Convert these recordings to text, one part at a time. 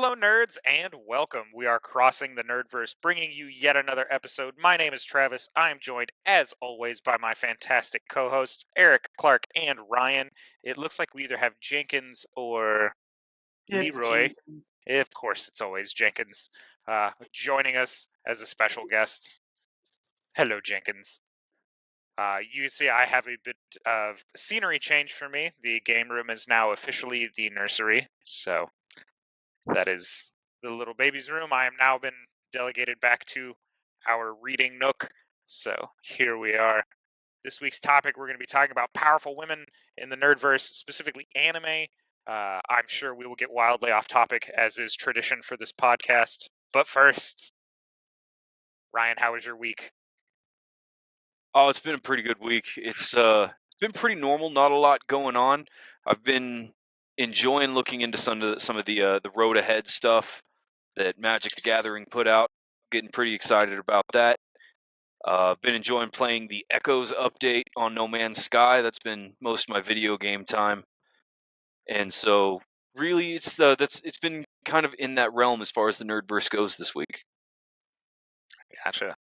Hello, nerds, and welcome. We are crossing the Nerdverse, bringing you yet another episode. My name is Travis. I am joined, as always, by my fantastic co-hosts, Eric, Clark, and Ryan. It looks like we either have Jenkins or It's Leroy. Jenkins. Of course, it's always Jenkins joining us as a special guest. Hello, Jenkins. You see, I have a bit of scenery change for me. The game room is now officially the nursery, so that is the little baby's room. I am now been delegated back to our reading nook. So here we are. This week's topic, we're going to be talking about powerful women in the Nerdverse, specifically anime. I'm sure we will get wildly off topic, as is tradition for this podcast. But first, Ryan, how was your week? Oh, it's been a pretty good week. It's been pretty normal, not a lot going on. I've been enjoying looking into some of the road ahead stuff that Magic the Gathering put out. Getting pretty excited about that. Been enjoying playing the Echoes update on No Man's Sky. That's been most of my video game time. And so really it's been kind of in that realm as far as the Nerdverse goes this week. Gotcha.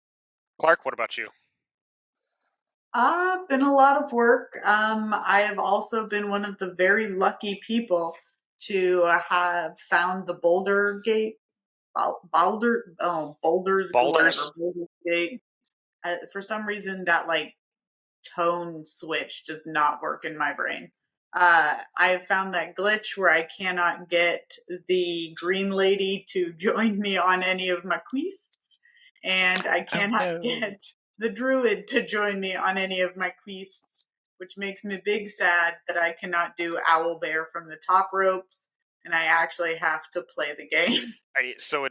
Clark, what about you? Been a lot of work. I have also been one of the very lucky people to have found the Boulder Gate. Boulder's Boulders? whatever, Boulder Gate. For some reason, that tone switch does not work in my brain. I have found that glitch where I cannot get the green lady to join me on any of my quests, and I cannot get the druid to join me on any of my quests, which makes me big sad that I cannot do Owlbear from the top ropes, and I actually have to play the game. So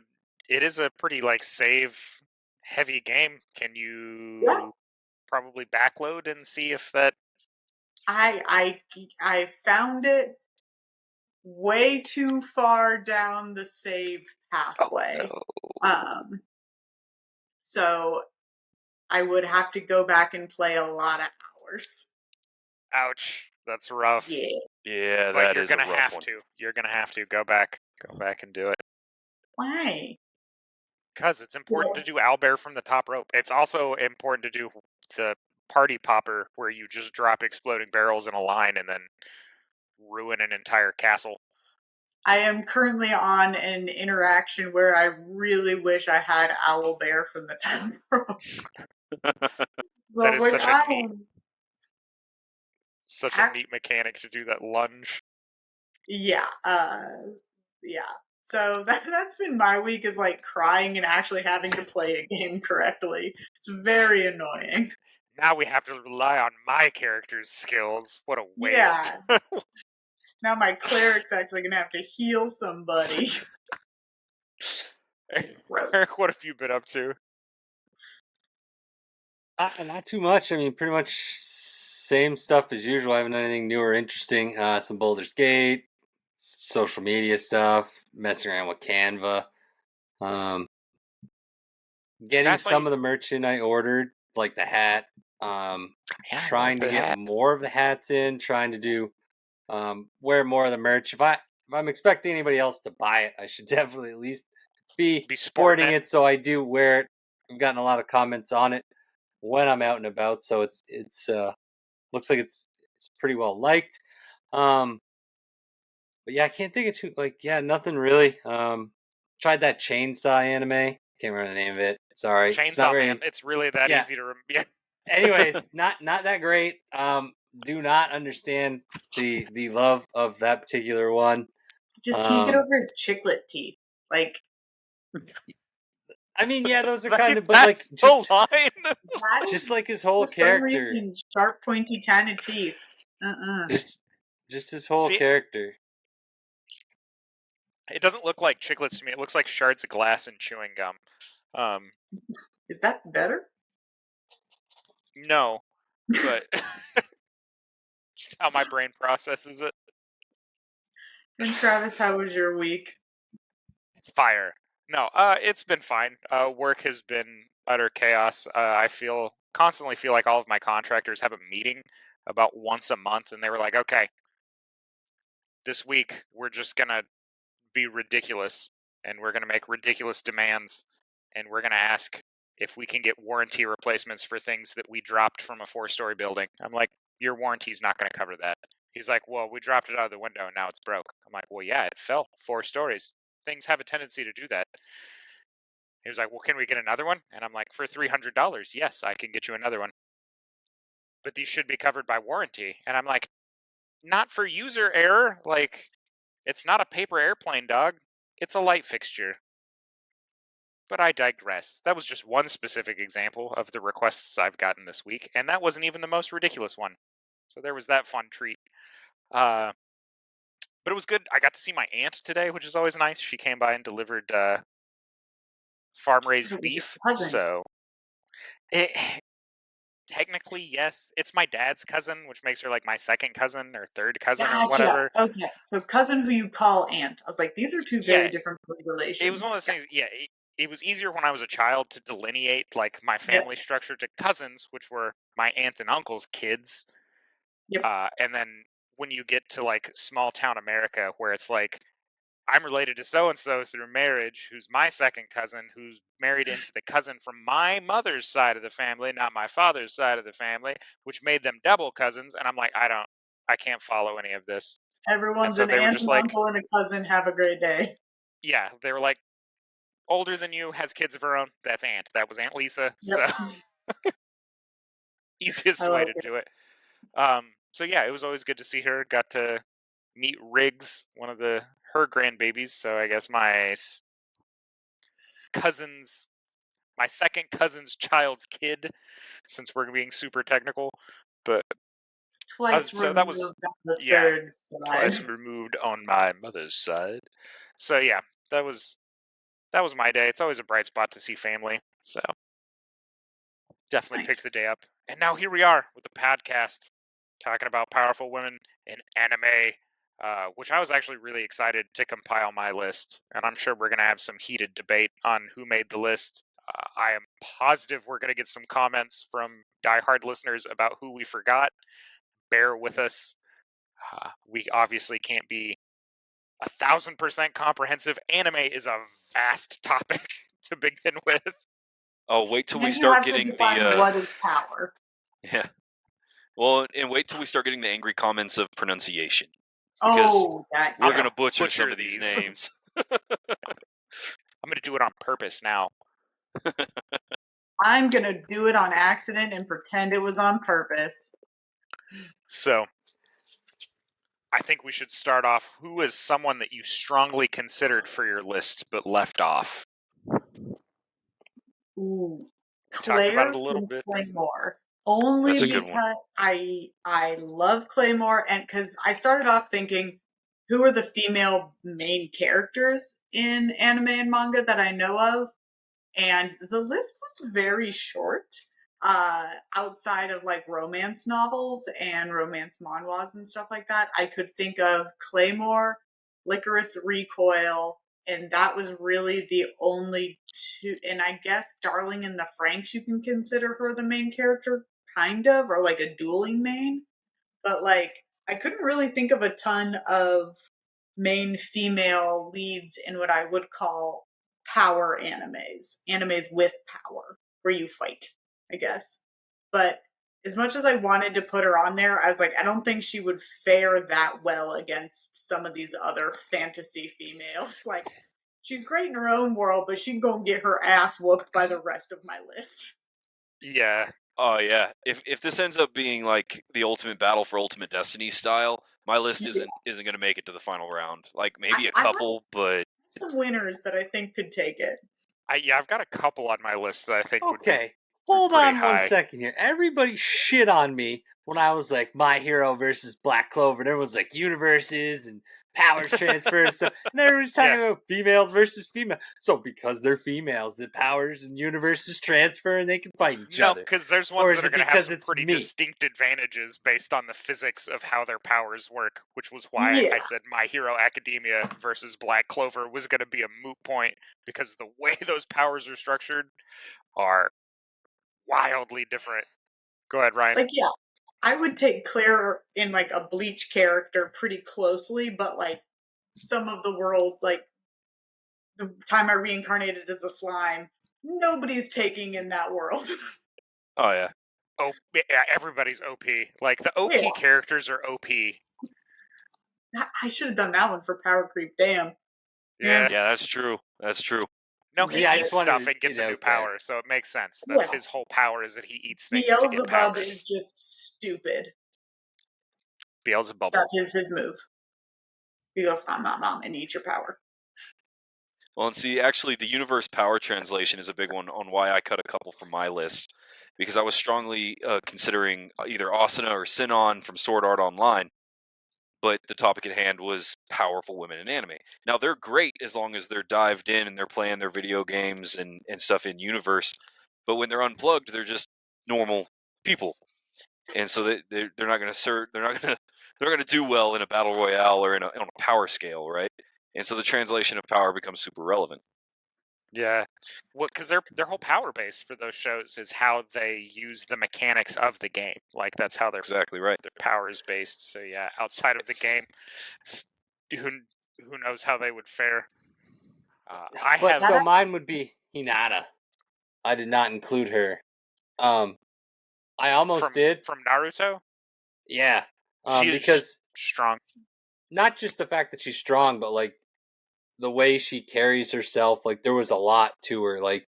it is a pretty save heavy game. Can you probably backload and see if that? I found it way too far down the save pathway. Oh, no. So I would have to go back and play a lot of hours. Ouch, that's rough. Yeah, but that is a rough one. You're gonna have to go back and do it. Why? Because it's important to do owlbear from the top rope. It's also important to do the party popper, where you just drop exploding barrels in a line and then ruin an entire castle. I am currently on an interaction where I really wish I had Owlbear from the top rope. So That is such a neat mechanic to do that lunge. Yeah, yeah. So that's been my week, is crying and actually having to play a game correctly. It's very annoying. Now we have to rely on my character's skills. What a waste. Yeah. Now my cleric's actually going to have to heal somebody. Eric, what have you been up to? Not too much. I mean, pretty much same stuff as usual. I haven't done anything new or interesting. Some Baldur's Gate, social media stuff, messing around with Canva. Getting some of the merchant I ordered, like the hat. Trying to get more of the hats in. Trying to do wear more of the merch. If I'm expecting anybody else to buy it, I should definitely at least be sporting it. So I do wear it. I've gotten a lot of comments on it when I'm out and about, so it's looks like it's pretty well liked. But yeah, I can't think of nothing really. Tried that chainsaw anime. Can't remember the name of it. Sorry. Chainsaw Man. It's really that easy to remember. Yeah. Anyways, not that great. Do not understand the love of that particular one. Just can't get over his chiclet teeth. I mean, yeah, those are kind of, but just like his whole character. For some reason, sharp, pointy, tiny teeth. Just his whole character. It doesn't look like chiclets to me. It looks like shards of glass and chewing gum. Is that better? No, but just how my brain processes it. And Travis, how was your week? Fire. No, it's been fine. Work has been utter chaos. I constantly feel like all of my contractors have a meeting about once a month, and they were like, okay, this week we're just gonna be ridiculous. and we're going to make ridiculous demands, and we're going to ask if we can get warranty replacements for things that we dropped from a 4-story building. I'm like, your warranty's not going to cover that. He's like, well, we dropped it out of the window and now it's broke. I'm like, well, yeah, it fell 4 stories. Things have a tendency to do that. He was like, well, can we get another one? And I'm like, for $300, yes, I can get you another one. But these should be covered by warranty. And I'm like, not for user error. Like, it's not a paper airplane, dog. It's a light fixture. But I digress. That was just one specific example of the requests I've gotten this week, and that wasn't even the most ridiculous one. So there was that fun treat. But it was good. I got to see my aunt today, which is always nice. She came by and delivered farm-raised beef. So technically, yes. It's my dad's cousin, which makes her like my second cousin or third cousin or whatever. Okay, so cousin who you call aunt. I was like, these are two very different relations. It was one of those things, it was easier when I was a child to delineate like my family structure to cousins, which were my aunt and uncle's kids. Yep. And then when you get to like small town America, where it's like, I'm related to so and so through marriage, who's my second cousin, who's married into the cousin from my mother's side of the family, not my father's side of the family, which made them double cousins. And I'm like, I can't follow any of this. Everyone's an aunt and uncle and a cousin. Have a great day. Yeah, they were like, older than you, has kids of her own. That's Aunt. That was Aunt Lisa. Yep. So easiest way to do it. So yeah, it was always good to see her. Got to meet Riggs, one of her grandbabies. So I guess my second cousin's child's kid, since we're being super technical. But twice removed on the third side. Twice removed on my mother's side. So yeah, that was my day. It's always a bright spot to see family. So definitely picked the day up. And now here we are with the podcast talking about powerful women in anime, which I was actually really excited to compile my list. And I'm sure we're going to have some heated debate on who made the list. I am positive we're going to get some comments from diehard listeners about who we forgot. Bear with us. We obviously can't be 1,000% comprehensive. Anime is a vast topic to begin with. Oh, wait till we start getting the what is power. Yeah. Well, and wait till we start getting the angry comments of pronunciation. We're going to butcher some of these names. I'm going to do it on purpose now. I'm going to do it on accident and pretend it was on purpose. So, I think we should start off. Who is someone that you strongly considered for your list but left off? Ooh, Claire about it a little bit. Claymore. Only because I love Claymore, and because I started off thinking, who are the female main characters in anime and manga that I know of? And the list was very short. Outside of like romance novels and romance manhwas and stuff like that, I could think of Claymore, Licorice Recoil, and that was really the only two. And I guess Darling in the Franxx, you can consider her the main character, kind of, or like a dueling main. But like, I couldn't really think of a ton of main female leads in what I would call power animes with power, where you fight, I guess. But as much as I wanted to put her on there, I was like, I don't think she would fare that well against some of these other fantasy females. Like, she's great in her own world, but she's gonna get her ass whooped by the rest of my list. Yeah. Oh yeah. If this ends up being like the ultimate battle for Ultimate Destiny style, my list isn't going to make it to the final round. Like maybe a couple, but some winners that I think could take it. I've got a couple on my list that I think would be hold on high. 1 second here. Everybody shit on me when I was like My Hero versus Black Clover, and everyone's like universes and powers transfer and stuff, and everybody's talking about females versus female. So because they're females, the powers and universes transfer and they can fight each other. No, because there's ones that are going to have some pretty distinct advantages based on the physics of how their powers work, which was why I said My Hero Academia versus Black Clover was going to be a moot point, because the way those powers are structured are wildly different. Go ahead, Ryan. Like, yeah, I would take Claire in like a Bleach character pretty closely, but like some of the world, like the time I reincarnated as a slime. Nobody's taking in that world. Oh yeah. Oh yeah, everybody's OP. Like the OP Yeah. characters are OP. I should have done that one for power creep. Damn. Yeah. Yeah, that's true. That's true. No, he Yeah, I eats just wanted stuff to and gets get a new out there. power, so it makes sense. That's Yeah. his whole power is that he eats things to get Beelzebub powers. is just stupid. Beelzebub. That is his move. He goes, nom, and eat your power. Well, and see, actually, the universe power translation is a big one on why I cut a couple from my list, because I was strongly considering either Asuna or Sinon from Sword Art Online, but the topic at hand was powerful women in anime. Now, they're great as long as they're dived in and they're playing their video games and stuff in universe, but when they're unplugged, they're just normal people, and so they're not going to they're going to do well in a battle royale or on a power scale, right? And so the translation of power becomes super relevant. Yeah. Well, because their whole power base for those shows is how they use the mechanics of the game. Like that's how their Exactly right. their power is based. So yeah, outside of the game, who knows how they would fare? So mine would be Hinata. I did not include her. I almost did from Naruto. Yeah, she because is strong. Not just the fact that she's strong, but like the way she carries herself. Like there was a lot to her. Like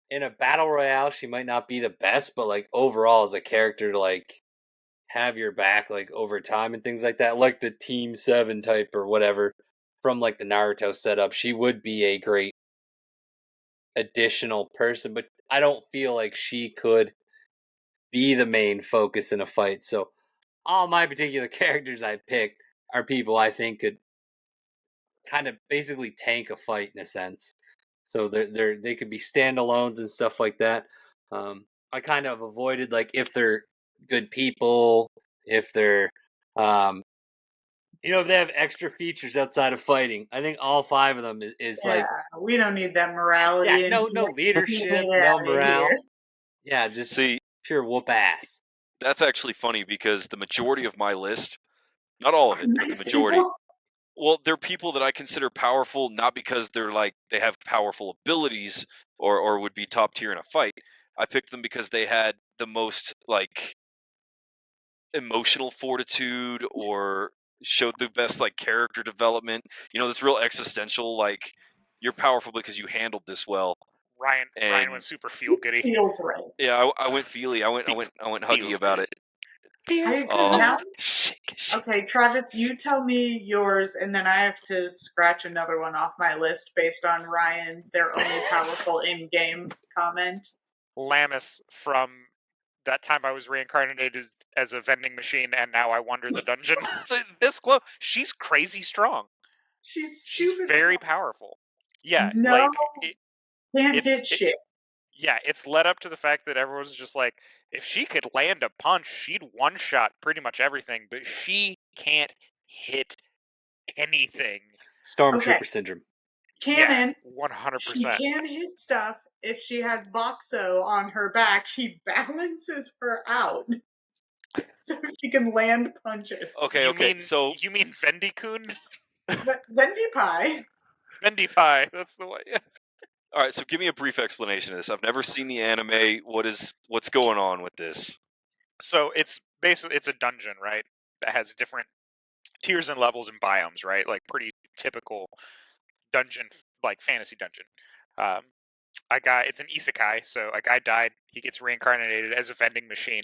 in a battle royale, she might not be the best, but like overall as a character, to like have your back like over time and things like that, like the Team 7 type or whatever from like the Naruto setup, she would be a great additional person, but I don't feel like she could be the main focus in a fight. So all my particular characters I picked are people I think could kind of basically tank a fight in a sense. So they could be standalones and stuff like that. I kind of avoided like if they're good people, if they're if they have extra features outside of fighting. I think all 5 of them is yeah, like we don't need that morality. Yeah, no leadership, no morale. Yeah, just pure whoop ass. That's actually funny because the majority of my list, not all of it, but the majority. Well, they're people that I consider powerful, not because they're like they have powerful abilities or would be top tier in a fight. I picked them because they had the most like emotional fortitude or showed the best like character development. You know, this real existential like you're powerful because you handled this well. Ryan went super feel goody. Feels right. Yeah, I went feely. I went huggy about it. Okay, Travis, you tell me yours, and then I have to scratch another one off my list based on Ryan's "they're only powerful in-game" comment. Lamis from that time I was reincarnated as a vending machine, and now I wander the dungeon. This close, she's crazy strong. She's very powerful. Yeah, no, like can't hit shit. Yeah, it's led up to the fact that everyone's just like, if she could land a punch, she'd one-shot pretty much everything, but she can't hit anything. Stormtrooper syndrome. Canon, 100%. She can hit stuff. If she has Boxo on her back, he balances her out so she can land punches. Okay, so you mean Vendikun? Vendi Pie. Vendi Pie, that's the one. Yeah. All right, so give me a brief explanation of this. I've never seen the anime. What's going on with this? So it's basically a dungeon, right? That has different tiers and levels and biomes, right? Like pretty typical dungeon, like fantasy dungeon. It's an isekai, so a guy died. He gets reincarnated as a vending machine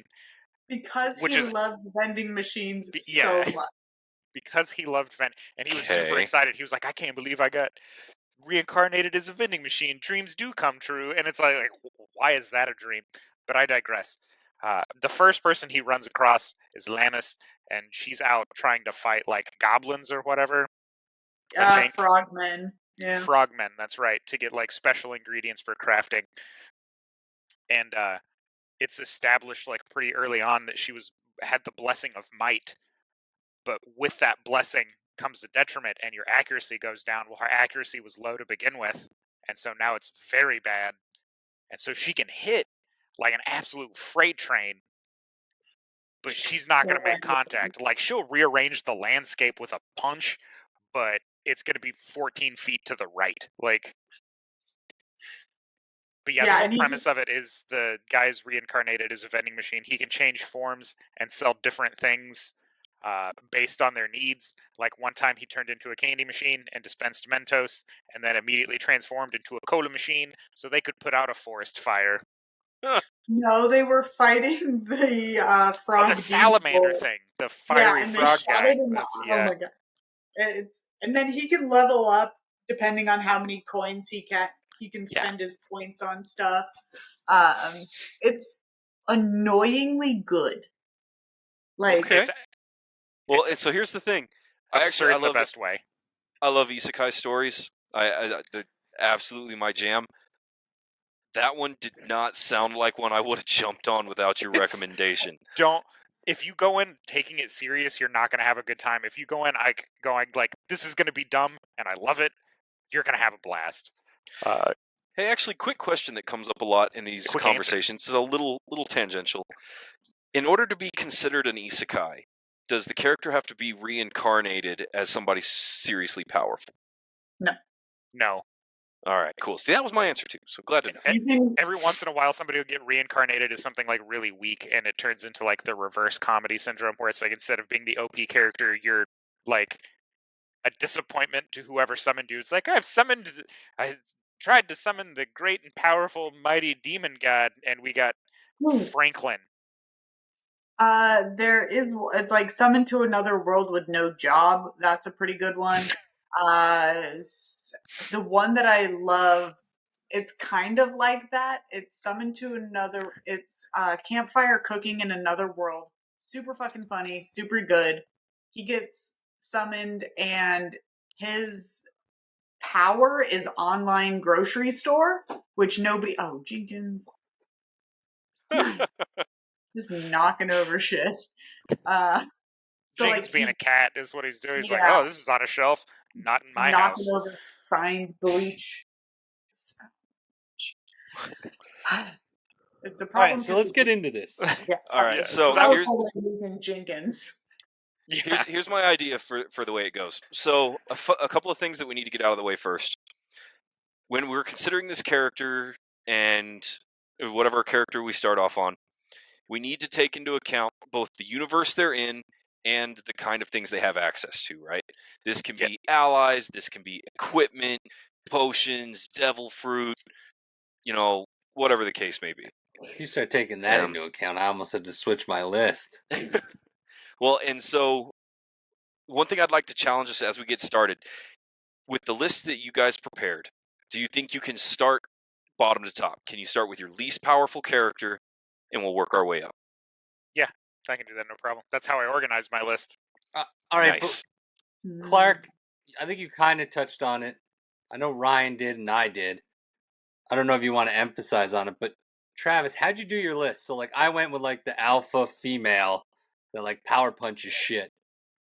because he loves vending machines so much. Because he loved and he was super excited. He was like, I can't believe I got reincarnated as a vending machine. Dreams do come true. And it's like why is that a dream? But I digress. The first person he runs across is Lamis, and she's out trying to fight like goblins or whatever. Frogmen. Yeah. Frogmen, that's right, to get like special ingredients for crafting. And it's established like pretty early on that she had the blessing of might. But with that blessing comes the detriment, and your accuracy goes down. Well, her accuracy was low to begin with, and so now it's very bad. And so she can hit like an absolute freight train, but she's not going to make contact. Like she'll rearrange the landscape with a punch, but it's going to be 14 feet to the right. Like, but yeah, Yeah, the whole and he premise of it is the guy's reincarnated as a vending machine. He can change forms and sell different things based on their needs. Like one time he turned into a candy machine and dispensed Mentos, and then immediately transformed into a cola machine so they could put out a forest fire. No, they were fighting the frog. The salamander people. thing, the Yeah, fiery and they frog shot guy. it in the. That's, Oh yeah. my god! And then he can level up depending on how many coins he can spend his points on stuff. It's annoyingly good. Like, okay. Well, and so here's the thing. Absurd I in the love best way. I love isekai stories. They're absolutely my jam. That one did not sound like one I would have jumped on without your recommendation. If you go in taking it serious, you're not going to have a good time. If you go in going like, this is going to be dumb and I love it, you're going to have a blast. Hey, actually, quick question that comes up a lot in these conversations is a little tangential. In order to be considered an isekai, does the character have to be reincarnated as somebody seriously powerful? No. All right, cool. See, that was my answer too. So glad to know. Every once in a while, somebody will get reincarnated as something like really weak, and it turns into like the reverse comedy syndrome, where it's like instead of being the OP character, you're like a disappointment to whoever summoned you. It's like I tried to summon the great and powerful, mighty demon god, and we got Franklin. it's like Summoned to Another World with No Job. That's a pretty good one. The one that I love, it's kind of like that. It's Campfire Cooking in Another World. Super fucking funny, super good. He gets summoned and his power is online grocery store, which Jenkins. Just knocking over shit. Jenkins being a cat is what he's doing. He's like, oh, this is on a shelf, not in my house. Knocking over signed bleach. It's a problem. All right, so let's get into this. All right, so here's Jenkins. Here's my idea for the way it goes. So a couple of things that we need to get out of the way first. When we're considering this character and whatever character we start off on, we need to take into account both the universe they're in and the kind of things they have access to, right? This can be allies, this can be equipment, potions, devil fruit, whatever the case may be. You start taking that into account, I almost had to switch my list. Well, and so one thing I'd like to challenge us as we get started, with the list that you guys prepared, do you think you can start bottom to top? Can you start with your least powerful character and we'll work our way up? Yeah, I can do that, no problem. That's how I organized my list. All right, nice. Clark, I think you kind of touched on it. I know Ryan did and I did. I don't know if you want to emphasize on it, but Travis, how'd you do your list? So, I went with, the alpha female that, power punches shit.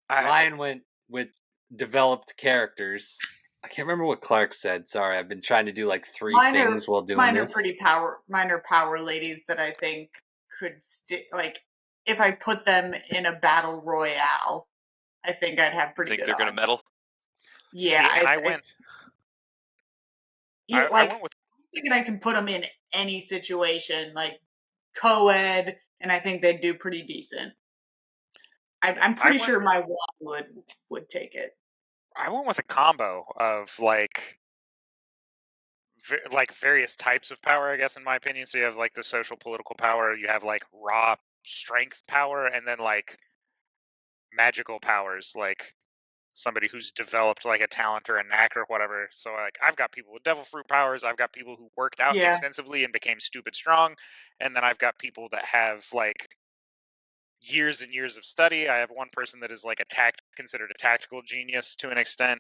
Ryan went with developed characters. I can't remember what Clark said. Sorry, I've been trying to do, three things while doing this. Mine are power ladies that I think could stick, if I put them in a battle royale, I think I'd have pretty good odds. Think they're going to medal? Yeah, see, I went... I went with... I'm thinking I can put them in any situation, co-ed, and I think they'd do pretty decent. I'm pretty sure my one would take it. I went with a combo of various types of power, I guess, in my opinion. So you have the social political power, you have raw strength power, and then magical powers, somebody who's developed a talent or a knack or whatever. So I've got people with devil fruit powers, I've got people who worked out extensively and became stupid strong, and then I've got people that have years and years of study. I have one person that is considered a tactical genius to an extent.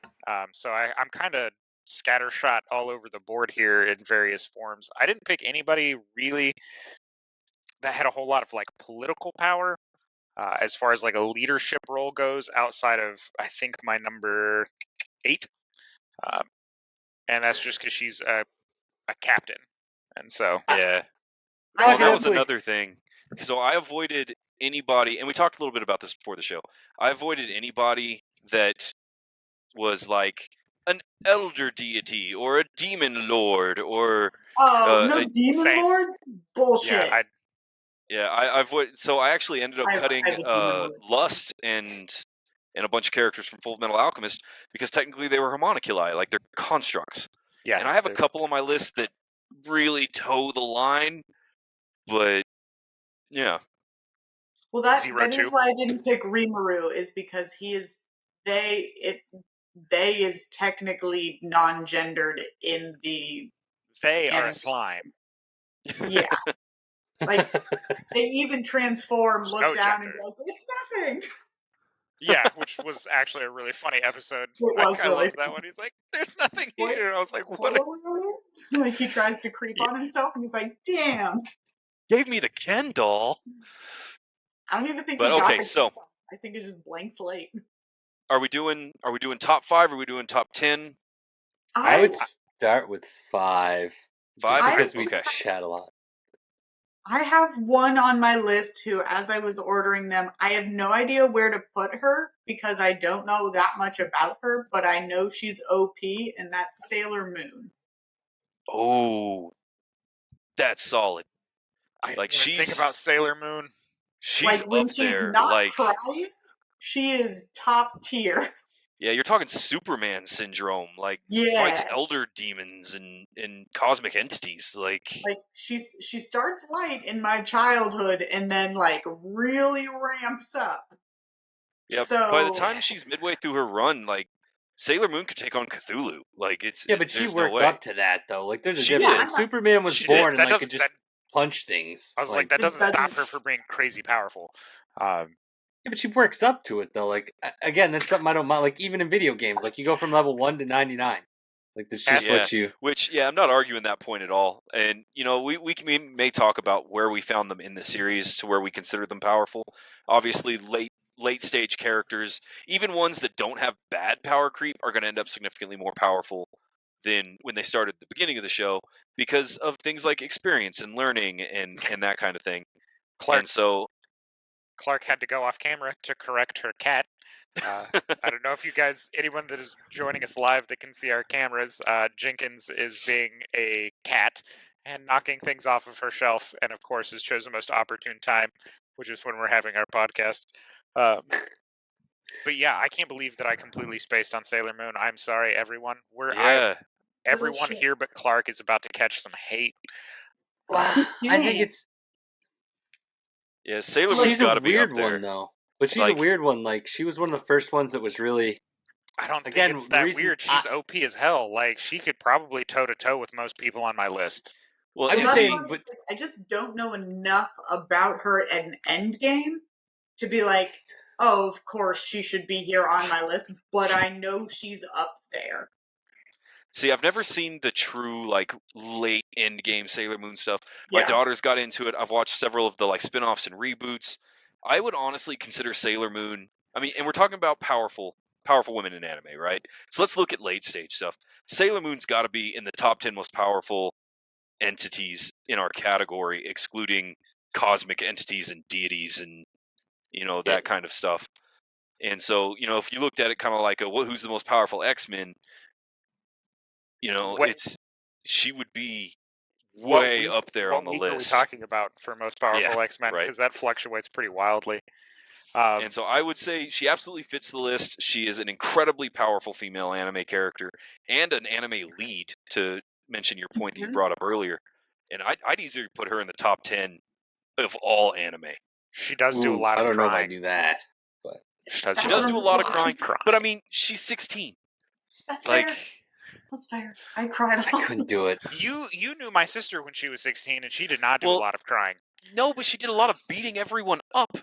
So I'm kind of scattershot all over the board here in various forms. I didn't pick anybody really that had a whole lot of political power as far as a leadership role goes, outside of I think my number 8, and that's just because she's a captain, and so yeah. Well, that was another thing. So I avoided anybody, and we talked a little bit about this before the show. I avoided anybody that was like an elder deity or a demon lord or no demon same. lord bullshit. So I actually ended up cutting I have a demon lord. Lust and a bunch of characters from Full Metal Alchemist because technically they were homunculi, like they're constructs. Yeah, and I have a couple on my list that really toe the line, but yeah. Well, that Zero is two. why I didn't pick Rimuru, is because they is technically non-gendered in the They are a anime. slime. Yeah. Like, they even transform, look No down, and gender. go, it's nothing. Yeah, which was actually a really funny episode. I Really love that one. He's like, "There's nothing here." I was like, "What?" Spoiler alert? Like, he tries to creep on himself, and he's like, damn. Gave me the Ken doll. I don't even think But he got okay, the so I think it's just blank slate. are we doing top 5? Or are we doing top 10? I would start with 5. 5? Just because we Okay. chat a lot. I have one on my list who, as I was ordering them, I have no idea where to put her because I don't know that much about her, but I know she's OP, and that's Sailor Moon. Oh, that's solid. I didn't even think about Sailor Moon. She's like, when up she's there. not Like, crying, she is top tier. yeah, you're talking Superman syndrome. Like, fights Yeah. elder demons and cosmic entities. Like she starts light in my childhood and then like really ramps up. yeah, So by the time she's midway through her run, like Sailor Moon could take on Cthulhu. Like but she there's worked no way. up to that though. Like there's a She difference. did. Like, Superman was She born did. and like could just punch things. I was like, that doesn't stop her from being crazy powerful. Yeah, but she works up to it though. Like again, that's something I don't mind. Like even in video games, like you go from level 1 to 99. Like that's just what you. Which I'm not arguing that point at all. And we may talk about where we found them in the series to where we consider them powerful. Obviously, late stage characters, even ones that don't have bad power creep, are going to end up significantly more powerful than when they started at the beginning of the show because of things like experience and learning and that kind of thing. Clark had to go off camera to correct her cat. I don't know if you guys, anyone that is joining us live that can see our cameras, Jenkins is being a cat and knocking things off of her shelf, and of course has chosen the most opportune time, which is when we're having our podcast. But yeah, I can't believe that I completely spaced on Sailor Moon. I'm sorry, everyone. Everyone here but Clark is about to catch some hate. I think it's. Yeah, Sailor Moon's got to be up there. She's a weird one though. But she's a weird one. Like she was one of the first ones that was really. I don't think it's that weird. She's OP as hell. Like she could probably toe to toe with most people on my list. Well, I'm saying, but I just don't know enough about her in Endgame to be like, oh, of course she should be here on my list. But I know she's up there. See, I've never seen the true like late Endgame Sailor Moon stuff. My daughter's got into it. I've watched several of the like spin-offs and reboots. I would honestly consider Sailor Moon. I mean, and we're talking about powerful women in anime, right? So let's look at late stage stuff. Sailor Moon's got to be in the top 10 most powerful entities in our category, excluding cosmic entities and deities and that kind of stuff. And so, if you looked at it kind of like who's the most powerful X-Men, she would be way up there on the list. What week are we talking about for most powerful X-Men? Because that fluctuates pretty wildly. And so I would say she absolutely fits the list. She is an incredibly powerful female anime character and an anime lead, to mention your point that you brought up earlier. And I'd easily put her in the top 10 of all anime. She does do a lot of crying. I don't know if I do that. But she does do a lot of crying. But I mean, she's 16. That's fair. That's fair. I cried. I couldn't do it. You knew my sister when she was 16, and she did not do a lot of crying. No, but she did a lot of beating everyone up.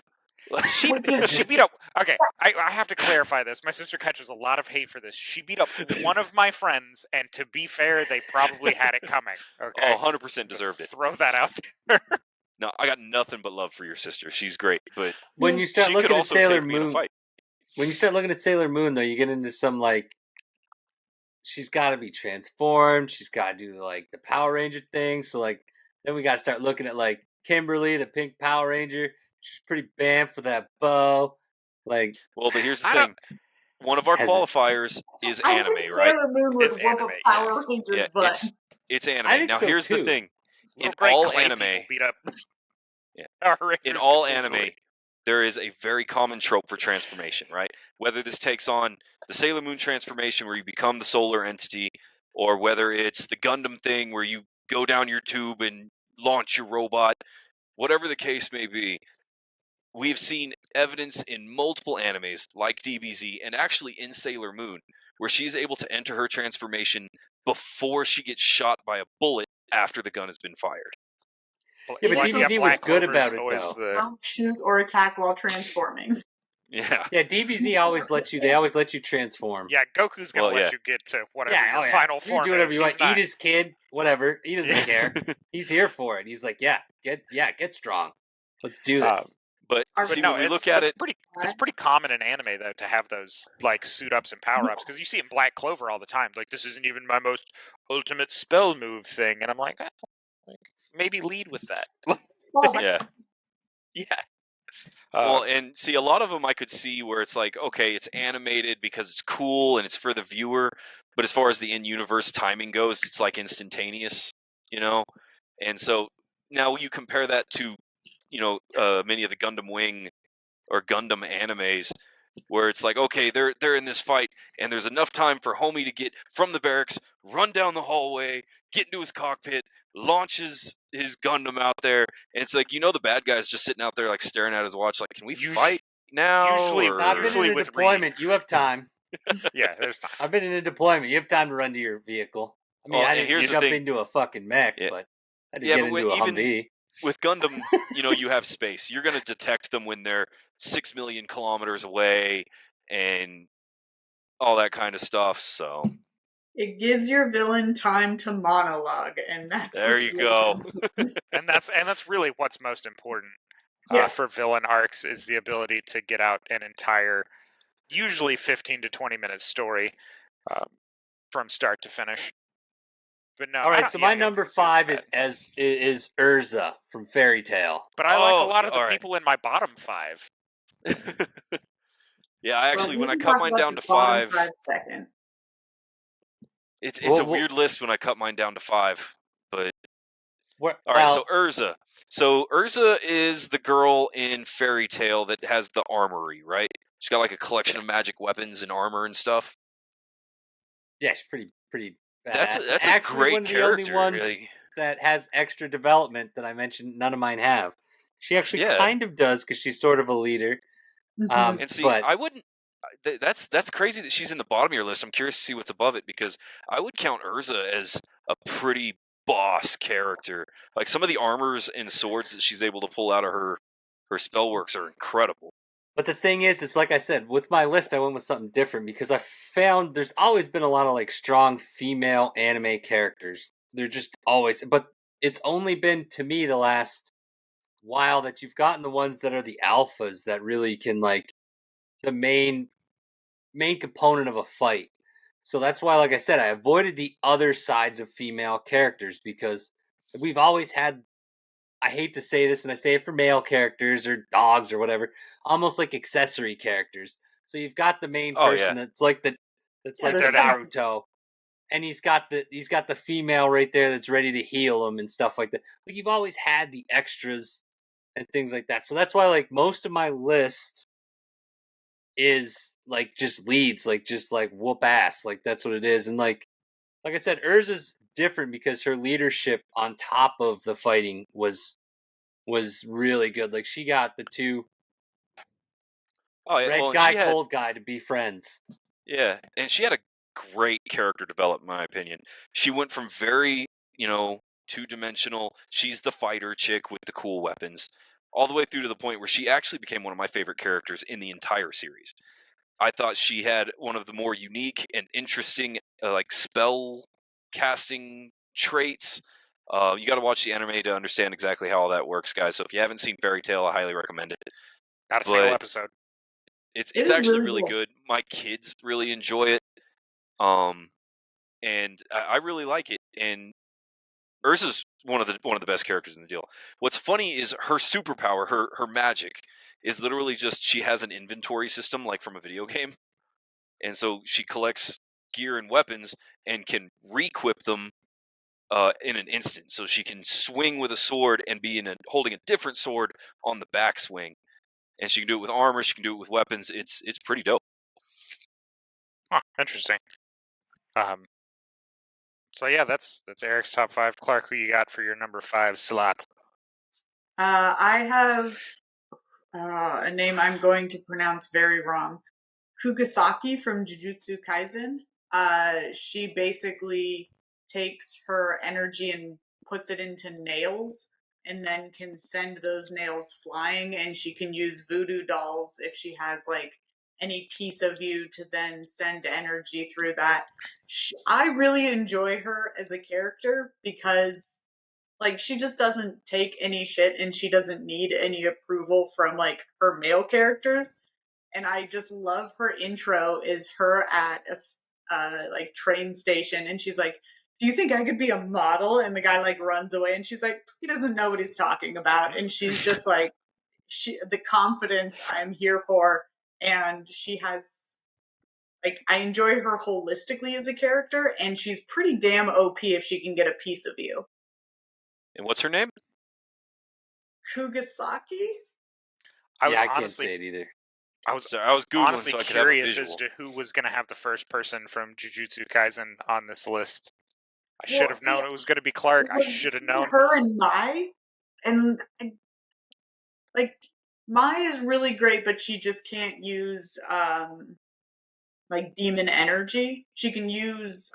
She beat up. Okay, I have to clarify this. My sister catches a lot of hate for this. She beat up one of my friends, and to be fair, they probably had it coming. Okay, 100% deserved it. Throw that out there. No, I got nothing but love for your sister. She's great, but when you start looking at Sailor Moon, when you start looking at Sailor Moon, though, you get into some like. She's got to be transformed. She's got to do like the Power Ranger thing. So like, then we got to start looking at like Kimberly, the Pink Power Ranger. She's pretty bam for that bow. Like, well, but here's the thing: one of our Has it- qualifiers is I anime, think right? Sailor Moon would Is whoop anime, a Power Ranger's Yeah, butt. it's anime. I think Now so, here's the too. thing: Little in Great all Clay anime, people beat up Yeah. Power Rangers in all consistently. anime, there is a very common trope for transformation, right? Whether this takes on the Sailor Moon transformation where you become the solar entity, or whether it's the Gundam thing where you go down your tube and launch your robot, whatever the case may be, we've seen evidence in multiple animes like DBZ and actually in Sailor Moon where she's able to enter her transformation before she gets shot by a bullet after the gun has been fired. Yeah, but Also, DBZ was Black good Clover's about it, always though. the Don't shoot or attack while transforming. Yeah. Yeah, DBZ always lets you. They always let you transform. Goku's gonna Well, let yeah. you get to whatever Yeah, your oh yeah. final You can form do whatever is. you want. He's not. Eat his kid, whatever. He doesn't Yeah. care. He's here for it. He's like, get strong. Let's do this. But But see, no, when we look at it, it's pretty common in anime though to have those like suit ups and power ups because you see it in Black Clover all the time. Like this isn't even my most ultimate spell move thing, and I'm like, maybe lead with that. yeah. Yeah. Well, and see, a lot of them I could see where it's like, okay, it's animated because it's cool and it's for the viewer, but as far as the in-universe timing goes, it's like instantaneous, you know? And so now you compare that to, many of the Gundam Wing or Gundam animes where it's like, okay, they're in this fight and there's enough time for Homie to get from the barracks, run down the hallway, get into his cockpit, launches his Gundam out there, and it's like, the bad guy's just sitting out there like staring at his watch like, can we fight now? usually- or... I've been usually in a with deployment. You have time. Yeah, there's time. I've been in a deployment. You have time to run to your vehicle. I mean, Well, I and didn't here's the jump thing. into a fucking mech, Yeah. but I did Yeah, get but into a even Humvee. with Gundam, you have space. You're going to detect them when they're 6 million kilometers away and all that kind of stuff, so... It gives your villain time to monologue, and that's There what's you really go. important. and that's really what's most important Yeah. for villain arcs is the ability to get out an entire, usually 15 to 20 minute story from start to finish. But no, All right, so my I don't number think Seal's 5 bad. is Urza from Fairy Tale. But I like a Oh, lot of the all right. people in my bottom 5. Yeah, I actually, Well, when we I can cut talk mine about down your to bottom 5, second. it's Well, a weird list when I cut mine down to 5. But all right, so Urza. So Urza is the girl in Fairy Tale that has the armory, right? She's got like a collection of magic weapons and armor and stuff. Yeah, she's pretty badass. That's actually a great one of the character. only ones really. that has extra development that I mentioned. None of mine have. She actually Yeah. kind of does because she's sort of a leader. Mhm. And see, but I wouldn't. That's crazy that she's in the bottom of your list. I'm curious to see what's above it because I would count Urza as a pretty boss character. Like some of the armors and swords that she's able to pull out of her spell works are incredible. But the thing is, it's like I said, with my list, I went with something different because I found there's always been a lot of like strong female anime characters. They're just always, but it's only been to me the last while that you've gotten the ones that are the alphas that really can like the main component of a fight. So that's why, like I said, I avoided the other sides of female characters because we've always had, I hate to say this, and I say it for male characters or dogs or whatever, almost like accessory characters. So you've got the main person that's like the Naruto, and he's got the female right there that's ready to heal him and stuff like that. Like you've always had the extras and things like that. So that's why like most of my list is like just leads, like just like whoop ass, like that's what it is. And like I said, Urza's different because her leadership on top of the fighting was really good. Like she got the two red guy, cold guy to be friends. Yeah, and she had a great character development, in my opinion. She went from very, two-dimensional, she's the fighter chick with the cool weapons, all the way through to the point where she actually became one of my favorite characters in the entire series. I thought she had one of the more unique and interesting, like spell casting traits. You got to watch the anime to understand exactly how all that works, guys. So if you haven't seen Fairy Tale, I highly recommend it. Not a single episode. It's actually really good. My kids really enjoy it, and I really like it. And Ursa's one of the best characters in the deal. What's funny is her superpower, her magic, is literally just she has an inventory system like from a video game. and so she collects gear and weapons and can re-equip them in an instant. So she can swing with a sword and be holding a different sword on the backswing, and she can do it with armor. She can do it with weapons. It's pretty dope. Huh, interesting. So yeah, that's Eric's top 5. Clark, who you got for your number 5 slot? I have a name I'm going to pronounce very wrong. Kugasaki from Jujutsu Kaisen. She basically takes her energy and puts it into nails and then can send those nails flying, and she can use voodoo dolls if she has like any piece of you to then send energy through that. I really enjoy her as a character because like she just doesn't take any shit and she doesn't need any approval from like her male characters. And I just love her intro is her at a like train station, and she's like, "Do you think I could be a model?" And the guy like runs away, and she's like, "He doesn't know what he's talking about." And she's just like, the confidence I'm here for, and she has like I enjoy her holistically as a character, and she's pretty damn OP if she can get a piece of you. And what's her name? Kugasaki. I can't say it either. I was Googling honestly so I could have a curious visual. as to who was going to have the first person from Jujutsu Kaisen on this list. I should have known it was going to be Clark. I should have known. Her and Mai, and like Mai is really great, but she just can't use like demon energy. She can use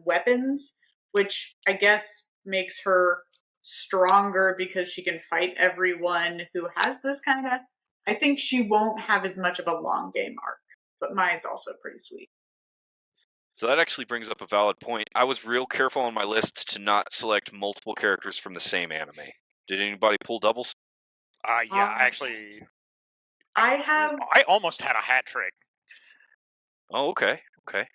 weapons, which I guess makes her stronger because she can fight everyone who has this kind of. I think she won't have as much of a long game arc, but Mai is also pretty sweet. So that actually brings up a valid point. I was real careful on my list to not select multiple characters from the same anime. Did anybody pull doubles? Yeah, I almost had a hat trick. Oh, okay.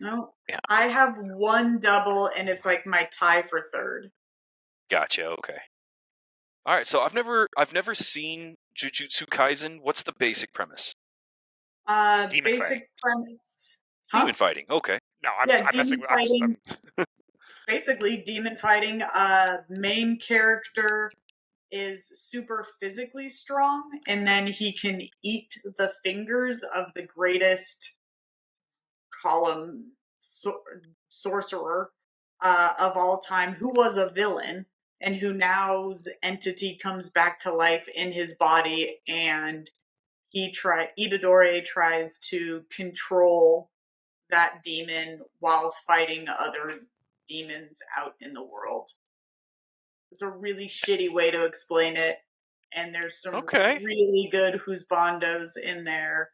No, yeah. I have one double, and it's like my tie for third. Gotcha. Okay. All right. So I've never seen Jujutsu Kaisen. What's the basic premise? Demon Basic fighting. premise. Demon fighting. Okay. No, I'm messing with. Fighting. Basically, demon fighting. Main character is super physically strong, and then he can eat the fingers of the greatest sorcerer of all time, who was a villain and who now's entity comes back to life in his body, and Itadori tries to control that demon while fighting other demons out in the world. It's a really shitty way to explain it, and there's some really good husbandos in there.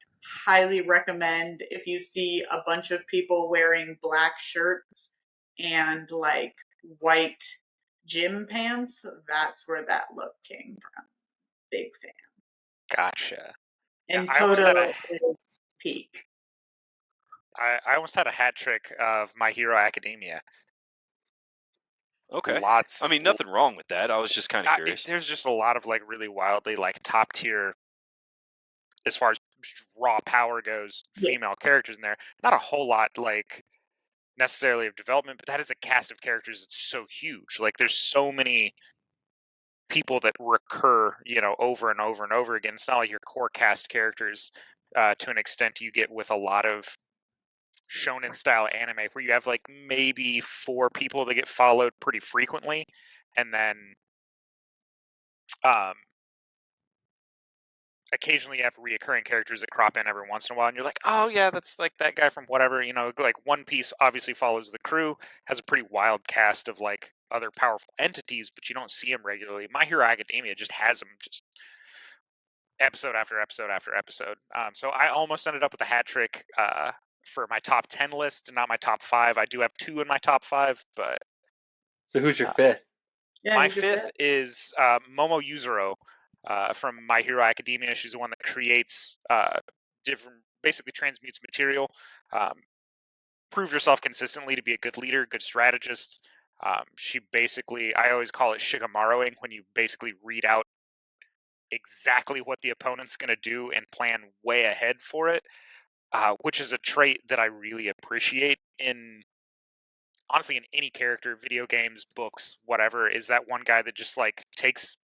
Highly recommend if you see a bunch of people wearing black shirts and like white gym pants, that's where that look came from. Big fan. Gotcha. And yeah, Kodo is peak. I almost had a hat trick of My Hero Academia. Okay. Lots. I mean, nothing wrong with that. I was just kind of curious. There's just a lot of like really wildly like top tier, as far as raw power goes, female characters in there. Not a whole lot like necessarily of development, but that is a cast of characters that's so huge. Like there's so many people that recur, over and over and over again. It's not like your core cast characters to an extent you get with a lot of shonen style anime where you have like maybe 4 people that get followed pretty frequently, and then occasionally you have reoccurring characters that crop in every once in a while, and you're like, oh yeah, that's like that guy from whatever. Like One Piece obviously follows the crew, has a pretty wild cast of like other powerful entities, but you don't see them regularly. My Hero Academia just has them just episode after episode after episode. So I almost ended up with a hat trick for my top 10 list, not my top 5. I do have 2 in my top 5, but. So who's your fifth? My fifth is Momo Yuzuru from My Hero Academia. She's the one that creates basically transmutes material. Proved herself consistently to be a good leader, good strategist. She basically, I always call it Shigemaruing, when you basically read out exactly what the opponent's going to do and plan way ahead for it. which is a trait that I really appreciate in, honestly, in any character, video games, books, whatever, is that one guy that just like takes,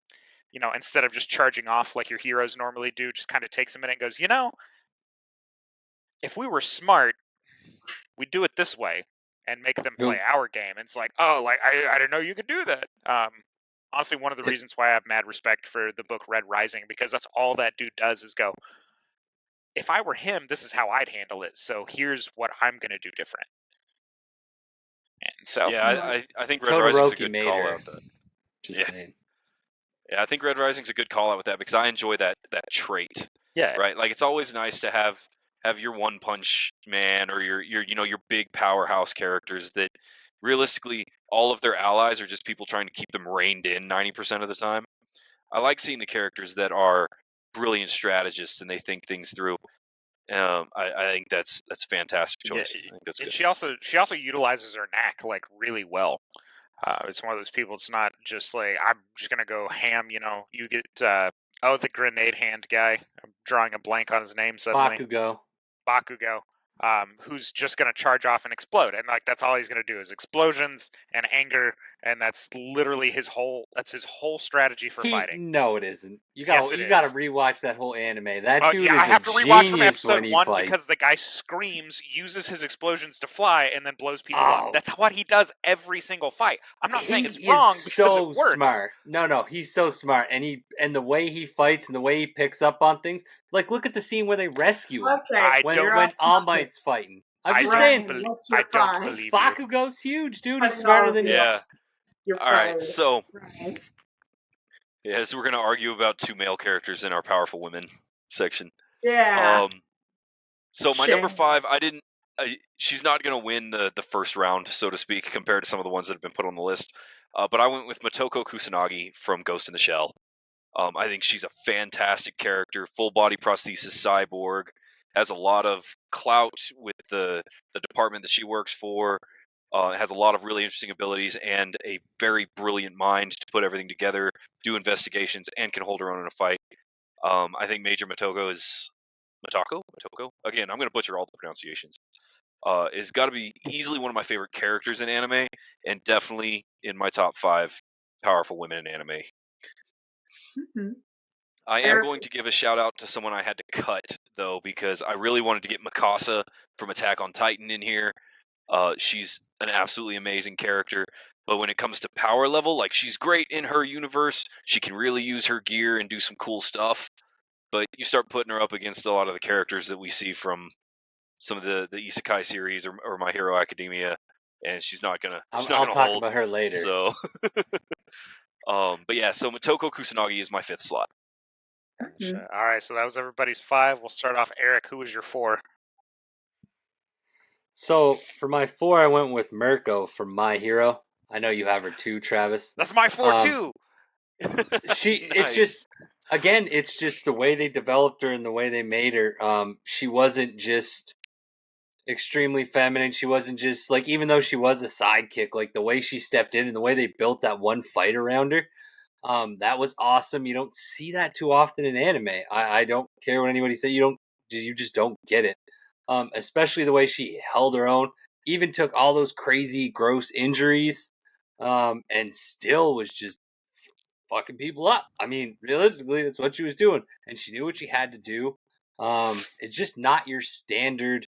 instead of just charging off like your heroes normally do, just kind of takes a minute and goes, if we were smart, we'd do it this way and make them play our game. And it's like, oh, like I didn't know you could do that. Honestly, one of the reasons why I have mad respect for the book Red Rising, because that's all that dude does is go, if I were him, this is how I'd handle it. So here's what I'm going to do different. And so, yeah, I think Red Rising's a good call out. Just saying. Yeah, I think Red Rising's a good call out with that because I enjoy that trait. Yeah. Right. Like it's always nice to have your One Punch Man or your big powerhouse characters that realistically all of their allies are just people trying to keep them reined in 90% of the time. I like seeing the characters that are brilliant strategists and they think things through. I think that's a fantastic choice. Yeah, I think that's and good. she also utilizes her knack like really well. It's one of those people. It's not just like I'm just gonna go ham. You get the grenade hand guy. I'm drawing a blank on his name suddenly. Bakugo. Who's just gonna charge off and explode, and like that's all he's gonna do is explosions and anger, and that's literally his whole strategy for fighting. No, it isn't. You Yes, gotta rewatch that whole anime. That dude is I have a to rewatch from genius episode when he 1 fights. because the guy screams, uses his explosions to fly, and then blows people up. That's what he does every single fight. I'm not saying it's wrong because it works. Smart. No, he's so smart, and the way he fights and the way he picks up on things. Like, look at the scene where they rescue him. Okay, when All Might's fighting. I'm just saying. I don't believe Bakugo's huge, dude. He's smarter than you. Yeah. You're all right, so right. yeah, so we're gonna argue about two male characters in our powerful women section. Yeah. So my number 5, she's not gonna win the first round, so to speak, compared to some of the ones that have been put on the list. But I went with Motoko Kusanagi from Ghost in the Shell. I think she's a fantastic character, full body prosthesis cyborg, has a lot of clout with the department that she works for, has a lot of really interesting abilities and a very brilliant mind to put everything together, do investigations, and can hold her own in a fight. I think Major Motoko is Motoko? Again, I'm going to butcher all the pronunciations. Is got to be easily one of my favorite characters in anime, and definitely in my top 5 powerful women in anime. Mm-hmm. I am going to give a shout out to someone I had to cut though, because I really wanted to get Mikasa from Attack on Titan in here. She's an absolutely amazing character, but when it comes to power level, like she's great in her universe. She can really use her gear and do some cool stuff. But you start putting her up against a lot of the characters that we see from some of the Isekai series or My Hero Academia, and she's not gonna. I'll talk about her later. So, but yeah, so Motoko Kusanagi is my 5th slot. Mm-hmm. All right, so that was everybody's 5. We'll start off. Eric, who was your 4? So for my 4, I went with Mirko from My Hero. I know you have her too, Travis. That's my 4 too. Nice. It's just, again, it's just the way they developed her and the way they made her. She wasn't just extremely feminine. She wasn't just like, even though she was a sidekick, like the way she stepped in and the way they built that one fight around her. That was awesome. You don't see that too often in anime. I don't care what anybody says. You just don't get it. Especially the way she held her own, even took all those crazy, gross injuries, and still was just fucking people up. I mean, realistically, that's what she was doing, and she knew what she had to do. It's just not your standard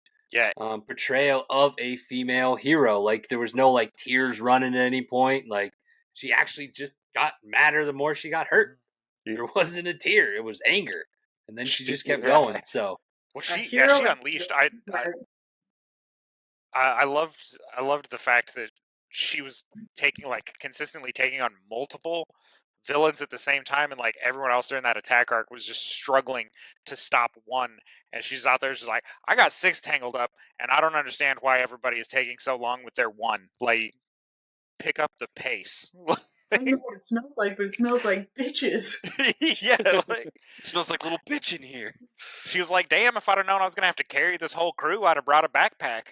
portrayal of a female hero. Like there was no like tears running at any point. Like she actually just got madder the more she got hurt. There wasn't a tear; it was anger, and then she just kept going. So, well, she unleashed. I loved the fact that she was consistently taking on multiple villains at the same time, and like everyone else during that attack arc was just struggling to stop one, and she's out there just like, I got 6 tangled up, and I don't understand why everybody is taking so long with their one. Like, pick up the pace. I don't know what it smells like, but it smells like bitches. Yeah, like it smells like little bitch in here. She was like, damn, if I'd have known I was gonna have to carry this whole crew, I'd have brought a backpack.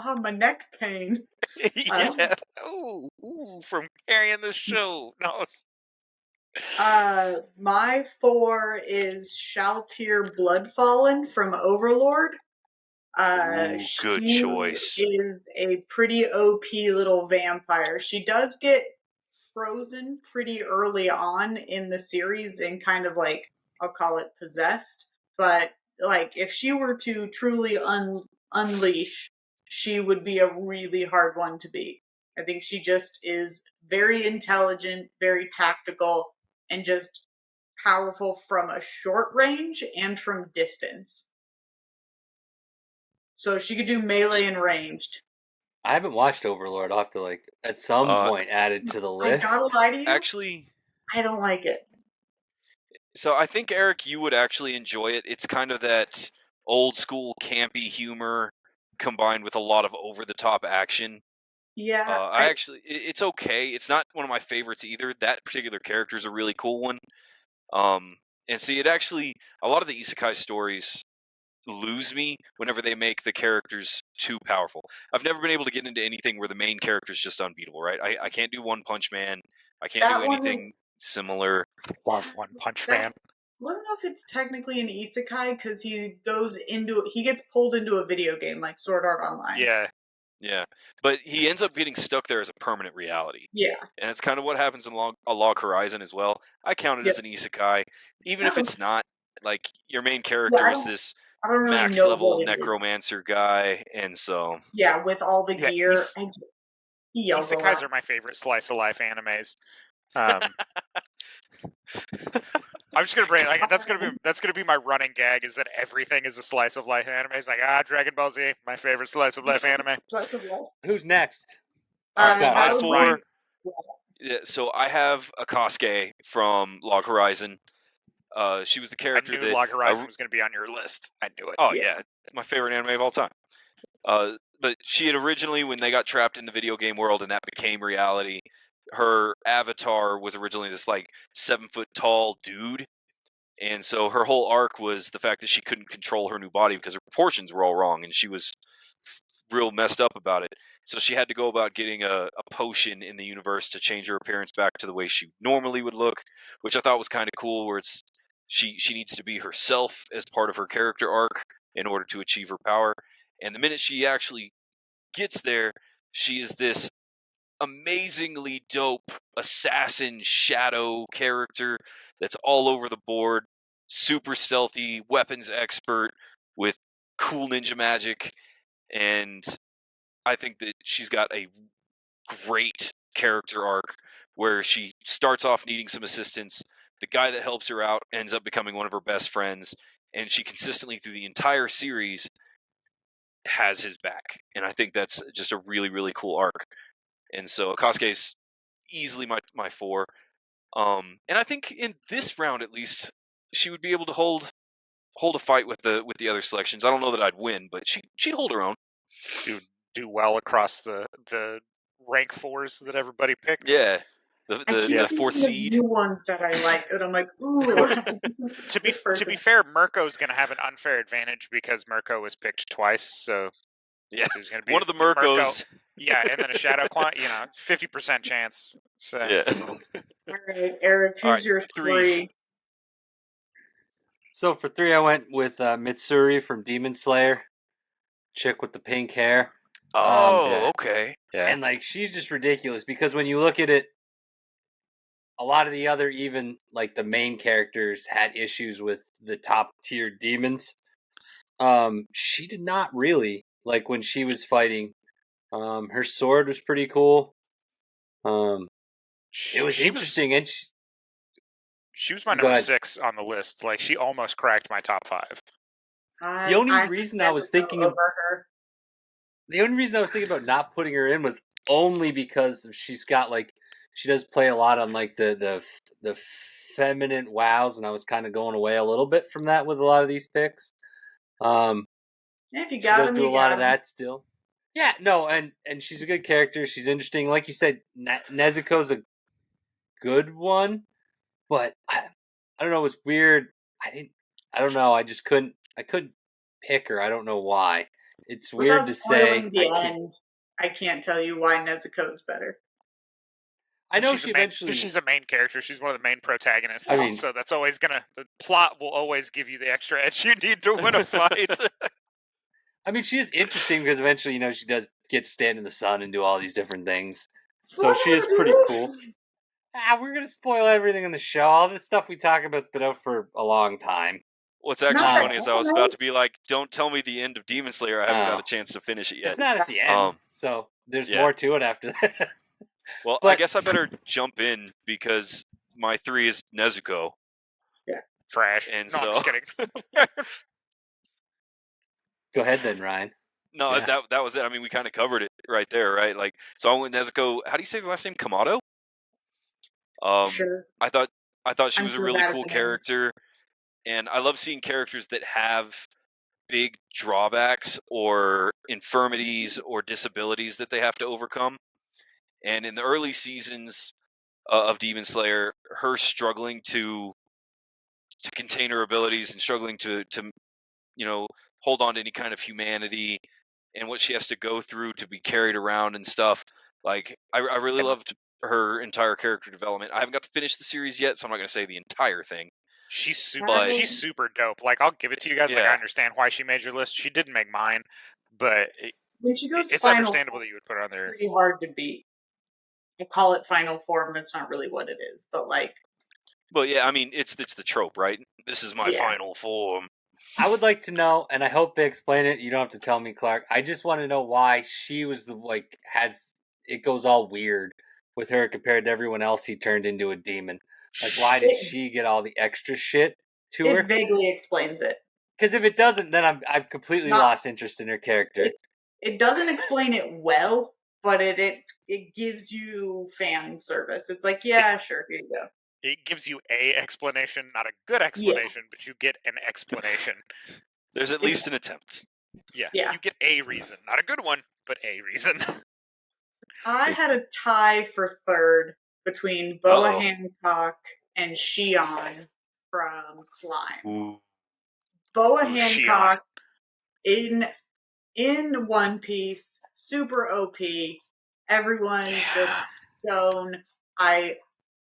My neck pain. Yeah. Ooh, from carrying this show. No. My 4 is Shaltir Bloodfallen from Overlord. Ooh, good She choice. is a pretty OP little vampire. She does get frozen pretty early on in the series and kind of like, I'll call it possessed. But like, if she were to truly unleash, she would be a really hard one to beat. I think she just is very intelligent, very tactical, and just powerful from a short range and from distance. So she could do melee and ranged. I haven't watched Overlord. I'll have to at some point add it to the I gotta list. lie to you. Actually, I don't like it. so I think, Eric, you would actually enjoy it. It's kind of that old school campy humor combined with a lot of over the top action. Yeah, It's okay. It's not one of my favorites either. That particular character is a really cool one. And see, a lot of the isekai stories lose me whenever they make the characters too powerful. I've never been able to get into anything where the main character is just unbeatable, right? I can't do One Punch Man. I can't do that one anything is. similar. Love One Punch Man. That's. I don't know if it's technically an isekai because he gets pulled into a video game like Sword Art Online. Yeah, but he ends up getting stuck there as a permanent reality. Yeah. And it's kind of what happens in A Log Horizon as well. I count it Yep. as an isekai, even if No. it's not. Like, your main Well, character is this I don't really max know level what it is. necromancer guy, and so Yeah, with all the gear, he yells a Isekais lot. are my favorite slice of life animes. I'm just gonna bring that's gonna be my running gag, is that everything is a slice of life anime. It's like, Dragon Ball Z, my favorite slice of life anime. Slice of life. Who's next? All right, so that my would be- 4. Yeah, so I have Akasuke from Log Horizon. She was the I character knew that Log Horizon was gonna be on your list. I knew it. Oh yeah, my favorite anime of all time. But she had originally, when they got trapped in the video game world and that became reality, her avatar was originally this like 7-foot tall dude, and so her whole arc was the fact that she couldn't control her new body because her proportions were all wrong, and she was real messed up about it. So she had to go about getting a potion in the universe to change her appearance back to the way she normally would look, which I thought was kind of cool, where it's she needs to be herself as part of her character arc in order to achieve her power. And the minute she actually gets there, she is this amazingly dope assassin shadow character that's all over the board, super stealthy, weapons expert with cool ninja magic, and I think that she's got a great character arc where she starts off needing some assistance. The guy that helps her out ends up becoming one of her best friends, and she consistently through the entire series has his back. And I think that's just a really, really cool arc. And so Akasuke's easily my 4. And I think in this round at least, she would be able to hold a fight with the other selections. I don't know that I'd win, but she'd hold her own. Do well across the rank 4s that everybody picked. Yeah. I keep 4th seed. New ones that I like, and I'm like, ooh. To be fair, Mirko's going to have an unfair advantage because Mirko was picked twice. So yeah, there's going to be one of the Mirkos. Yeah, and then a Shadow Clone. 50% chance. So. Yeah. All right, Eric, who's your 3? So for 3, I went with Mitsuri from Demon Slayer, chick with the pink hair. Okay. Yeah. And she's just ridiculous because when you look at it, a lot of the other, even the main characters, had issues with the top tier demons. She did not really. When she was fighting, her sword was pretty cool. It was interesting, and she was my number 6 on the list. She almost cracked my top 5. The only reason I was thinking about not putting her in was only because she's got she does play a lot on the feminine wows, and I was kind of going away a little bit from that with a lot of these picks. If you got she does do a lot of that still. Yeah, no, and she's a good character. She's interesting. Like you said, Nezuko's a good one, but I don't know. It was weird. I don't know. I just couldn't. I couldn't pick her. I don't know why. It's weird to say. I can't tell you why Nezuko's better. I know she eventually. She's a main character. She's one of the main protagonists. I mean, so that's always the plot will always give you the extra edge you need to win a fight. I mean, she is interesting because eventually, she does get to stand in the sun and do all these different things. So she is pretty cool. We're going to spoil everything in the show. All this stuff we talk about has been out for a long time. What's actually funny is I was about to be like, don't tell me the end of Demon Slayer. I haven't got a chance to finish it yet. It's not at the end, so there's more to it after that. Well, I guess I better jump in because my 3 is Nezuko. Yeah. Trash. And no, so... I'm just kidding. Go ahead then, Ryan. No, that was it. I mean, we kind of covered it right there, right? Like, so I went Nezuko. How do you say the last name? Kamado? Sure. I thought she was a really cool character, and I love seeing characters that have big drawbacks or infirmities or disabilities that they have to overcome. And in the early seasons of Demon Slayer, her struggling to contain her abilities and struggling to hold on to any kind of humanity and what she has to go through to be carried around and stuff. Like, I really loved her entire character development. I haven't got to finish the series yet, so I'm not going to say the entire thing. She's super dope. Like, I'll give it to you guys. Like, I understand why she made your list. She didn't make mine, but when she goes it's understandable that you would put her on there. Pretty hard to beat. I call it final form. It's not really what it is, but like. But yeah, I mean, it's the trope, right? This is my final form. I would like to know, and I hope they explain it. You don't have to tell me, Clark. I just want to know why she was it goes all weird with her compared to everyone else he turned into a demon. Like, why did she get all the extra shit to her? It vaguely explains it. Because if it doesn't, then I've completely lost interest in her character. It doesn't explain it well, but it gives you fan service. It's like, yeah, sure, here you go. It gives you a explanation, not a good explanation, but you get an explanation. There's at least an attempt. Yeah, you get a reason. Not a good one, but a reason. I had a tie for third between Boa Hancock and Shion from Slime. Ooh. Boa Hancock in One Piece, super OP. Everyone just stone. I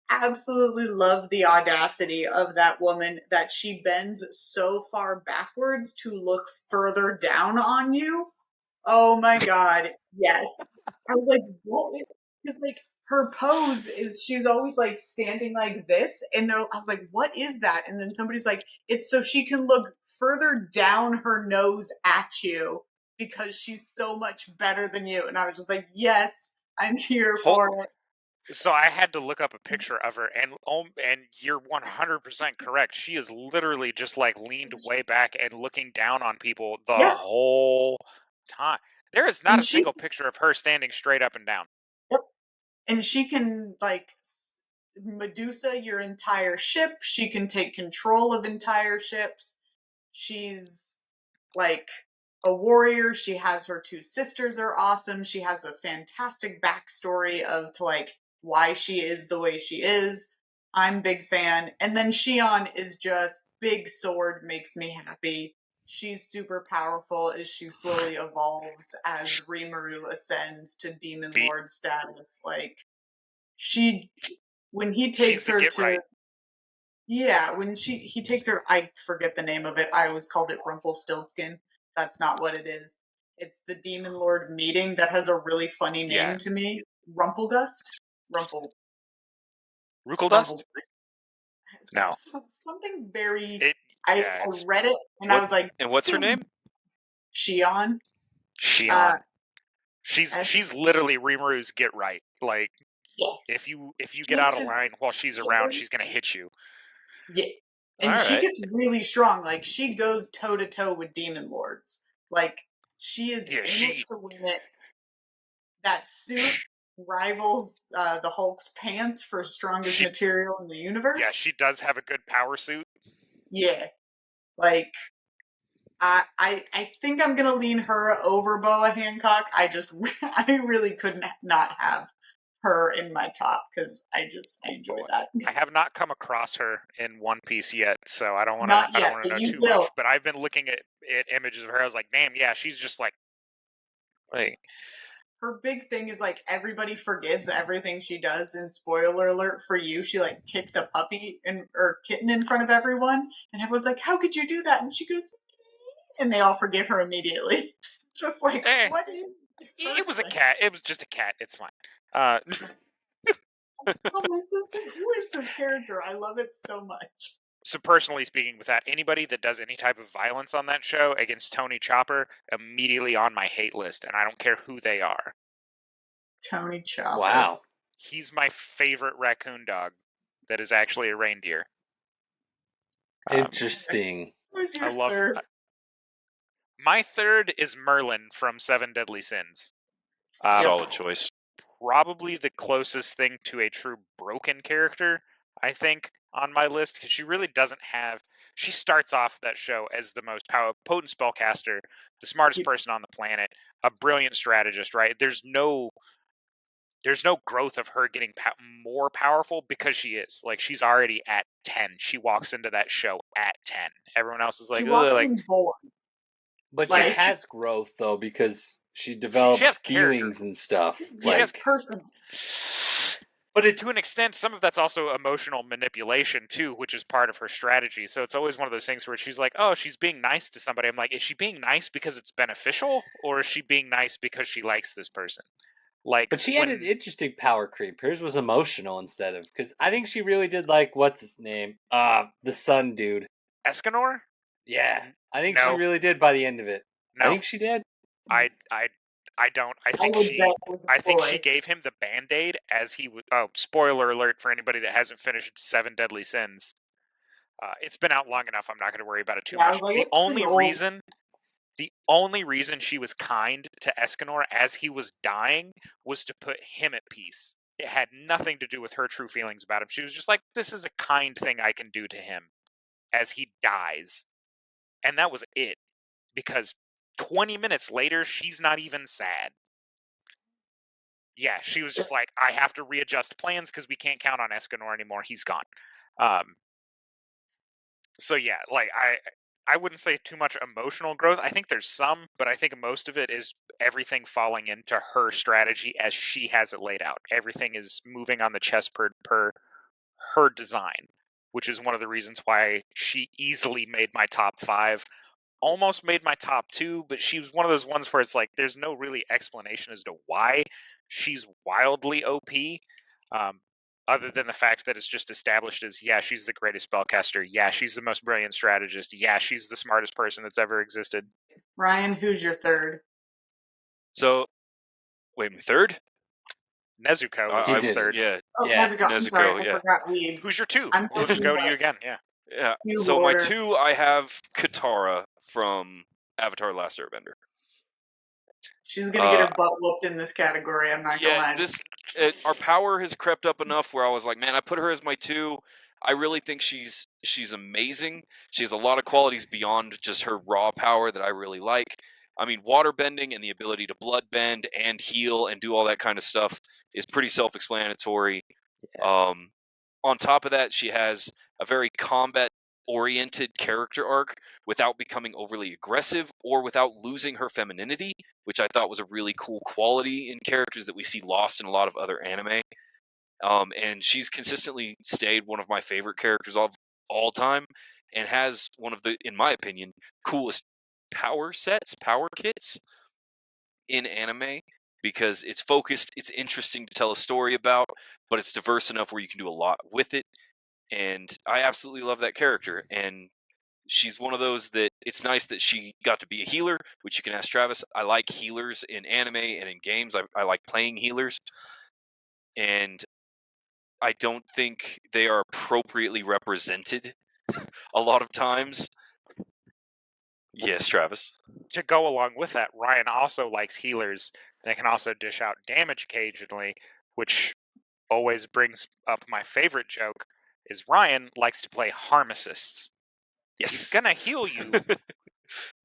absolutely love the audacity of that woman that she bends so far backwards to look further down on you. Oh my god, yes. I was like, what? Because like her pose is she's always like standing like this, and I was like, what is that? And then somebody's like, it's so she can look further down her nose at you because she's so much better than you. And I was just like, yes, I'm here for it. So I had to look up a picture of her, and you're 100% correct. She is literally just like leaned way back and looking down on people the whole time. There is not a single picture of her standing straight up and down. Yep. And she can like Medusa your entire ship. She can take control of entire ships. She's like a warrior. She has her 2 sisters are awesome. She has a fantastic backstory of why she is the way she is. I'm big fan. And then Shion is just big sword, makes me happy. She's super powerful as she slowly evolves as Rimuru ascends to Demon Lord status. Like, when he takes her to... Right. Yeah, when he takes her... I forget the name of it. I always called it Rumpelstiltskin. That's not what it is. It's the Demon Lord meeting that has a really funny name to me. Rumpelgust? Rukeldust? No. Something very... I read it, and I was like... And what's her name? Shion. She's literally Rimuru's get right. Like, if you get out of line while she's around, she's going to hit you. Yeah. And she gets really strong. Like, she goes toe-to-toe with Demon Lords. Like, she is in it to win it. That suit rivals the Hulk's pants for strongest material in the universe. Yeah, she does have a good power suit. Yeah. Like, I think I'm going to lean her over Boa Hancock. I really couldn't not have her in my top because I enjoy that. I have not come across her in One Piece yet, so I don't want to know too much. But I've been looking at images of her. I was like, damn, yeah, she's just like her big thing is like everybody forgives everything she does, and spoiler alert for you, she like kicks a puppy or kitten in front of everyone, and everyone's like, how could you do that? And she goes, and they all forgive her immediately. Just like, what is this person? It was a cat. It was just a cat. It's fine. Who is this character? I love it so much. So personally speaking, with that, anybody that does any type of violence on that show against Tony Chopper, immediately on my hate list, and I don't care who they are. Tony Chopper. Wow. He's my favorite raccoon dog that is actually a reindeer. Interesting. Who's your third? My third is Merlin from Seven Deadly Sins. Solid choice. Probably the closest thing to a true broken character, I think, on my list, because she really doesn't have... She starts off that show as the most potent spellcaster, the smartest person on the planet, a brilliant strategist, right? There's no growth of her getting more powerful because she is. Like, she's already at 10. She walks into that show at 10. Everyone else is like, she walks in born. But she has growth, though, because she develops feelings and stuff. She has person. But to an extent, some of that's also emotional manipulation, too, which is part of her strategy. So it's always one of those things where she's like, oh, she's being nice to somebody. I'm like, is she being nice because it's beneficial? Or is she being nice because she likes this person? But she had an interesting power creep. Hers was emotional instead of... Because I think she really did like... What's his name? The sun dude. Escanor? Yeah. I think she really did by the end of it. No. I think she did. I don't. I think she gave him the Band-Aid as he was... Oh, spoiler alert for anybody that hasn't finished Seven Deadly Sins. It's been out long enough. I'm not going to worry about it too much. The only reason she was kind to Escanor as he was dying was to put him at peace. It had nothing to do with her true feelings about him. She was just like, this is a kind thing I can do to him as he dies. And that was it. Because 20 minutes later, she's not even sad. Yeah, she was just like, I have to readjust plans because we can't count on Escanor anymore. He's gone. So yeah, like I wouldn't say too much emotional growth. I think there's some, but I think most of it is everything falling into her strategy as she has it laid out. Everything is moving on the chessboard per her design, which is one of the reasons why she easily made my top 5. Almost made my top 2, but she was one of those ones where it's like there's no really explanation as to why she's wildly OP, other than the fact that it's just established as, yeah, she's the greatest spellcaster, yeah, she's the most brilliant strategist, yeah, she's the smartest person that's ever existed. Ryan, who's your third? So, wait, my third? Nezuko was his third. Yeah. Nezuko. I'm sorry, I forgot Weed. Who's your 2? We'll just go to you again, yeah. Yeah. So my 2, I have Katara from Avatar: The Last Airbender. She's gonna get her butt whooped in this category. I'm not gonna lie. Our power has crept up enough where I was like, man, I put her as my 2. I really think she's amazing. She has a lot of qualities beyond just her raw power that I really like. I mean, water bending and the ability to blood bend and heal and do all that kind of stuff is pretty self-explanatory. Yeah. On top of that, she has a very combat-oriented character arc without becoming overly aggressive or without losing her femininity, which I thought was a really cool quality in characters that we see lost in a lot of other anime. And she's consistently stayed one of my favorite characters of all time and has one of the, in my opinion, coolest power kits in anime, because it's focused, it's interesting to tell a story about, but it's diverse enough where you can do a lot with it. And I absolutely love that character. And she's one of those that it's nice that she got to be a healer, which you can ask Travis. I like healers in anime and in games. I like playing healers. And I don't think they are appropriately represented a lot of times. Yes, Travis. To go along with that, Ryan also likes healers that can also dish out damage occasionally, which always brings up my favorite joke, is Ryan likes to play harmacists. Yes. He's going to heal you,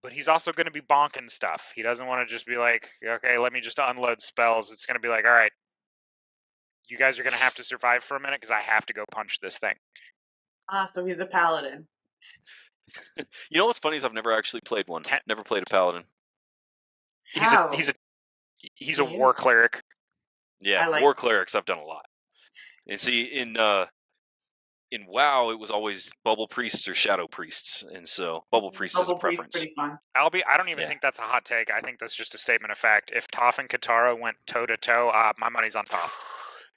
but he's also going to be bonking stuff. He doesn't want to just be like, okay, let me just unload spells. It's going to be like, all right, you guys are going to have to survive for a minute because I have to go punch this thing. So he's a paladin. You know what's funny is I've never actually played one. Never played a paladin. He's a He's a war cleric. Yeah, war clerics I've done a lot. And see, in WoW, it was always bubble priests or shadow priests, and so bubble priest is a preference. Pretty fun. I don't even think that's a hot take. I think that's just a statement of fact. If Toph and Katara went toe to toe, my money's on Toph.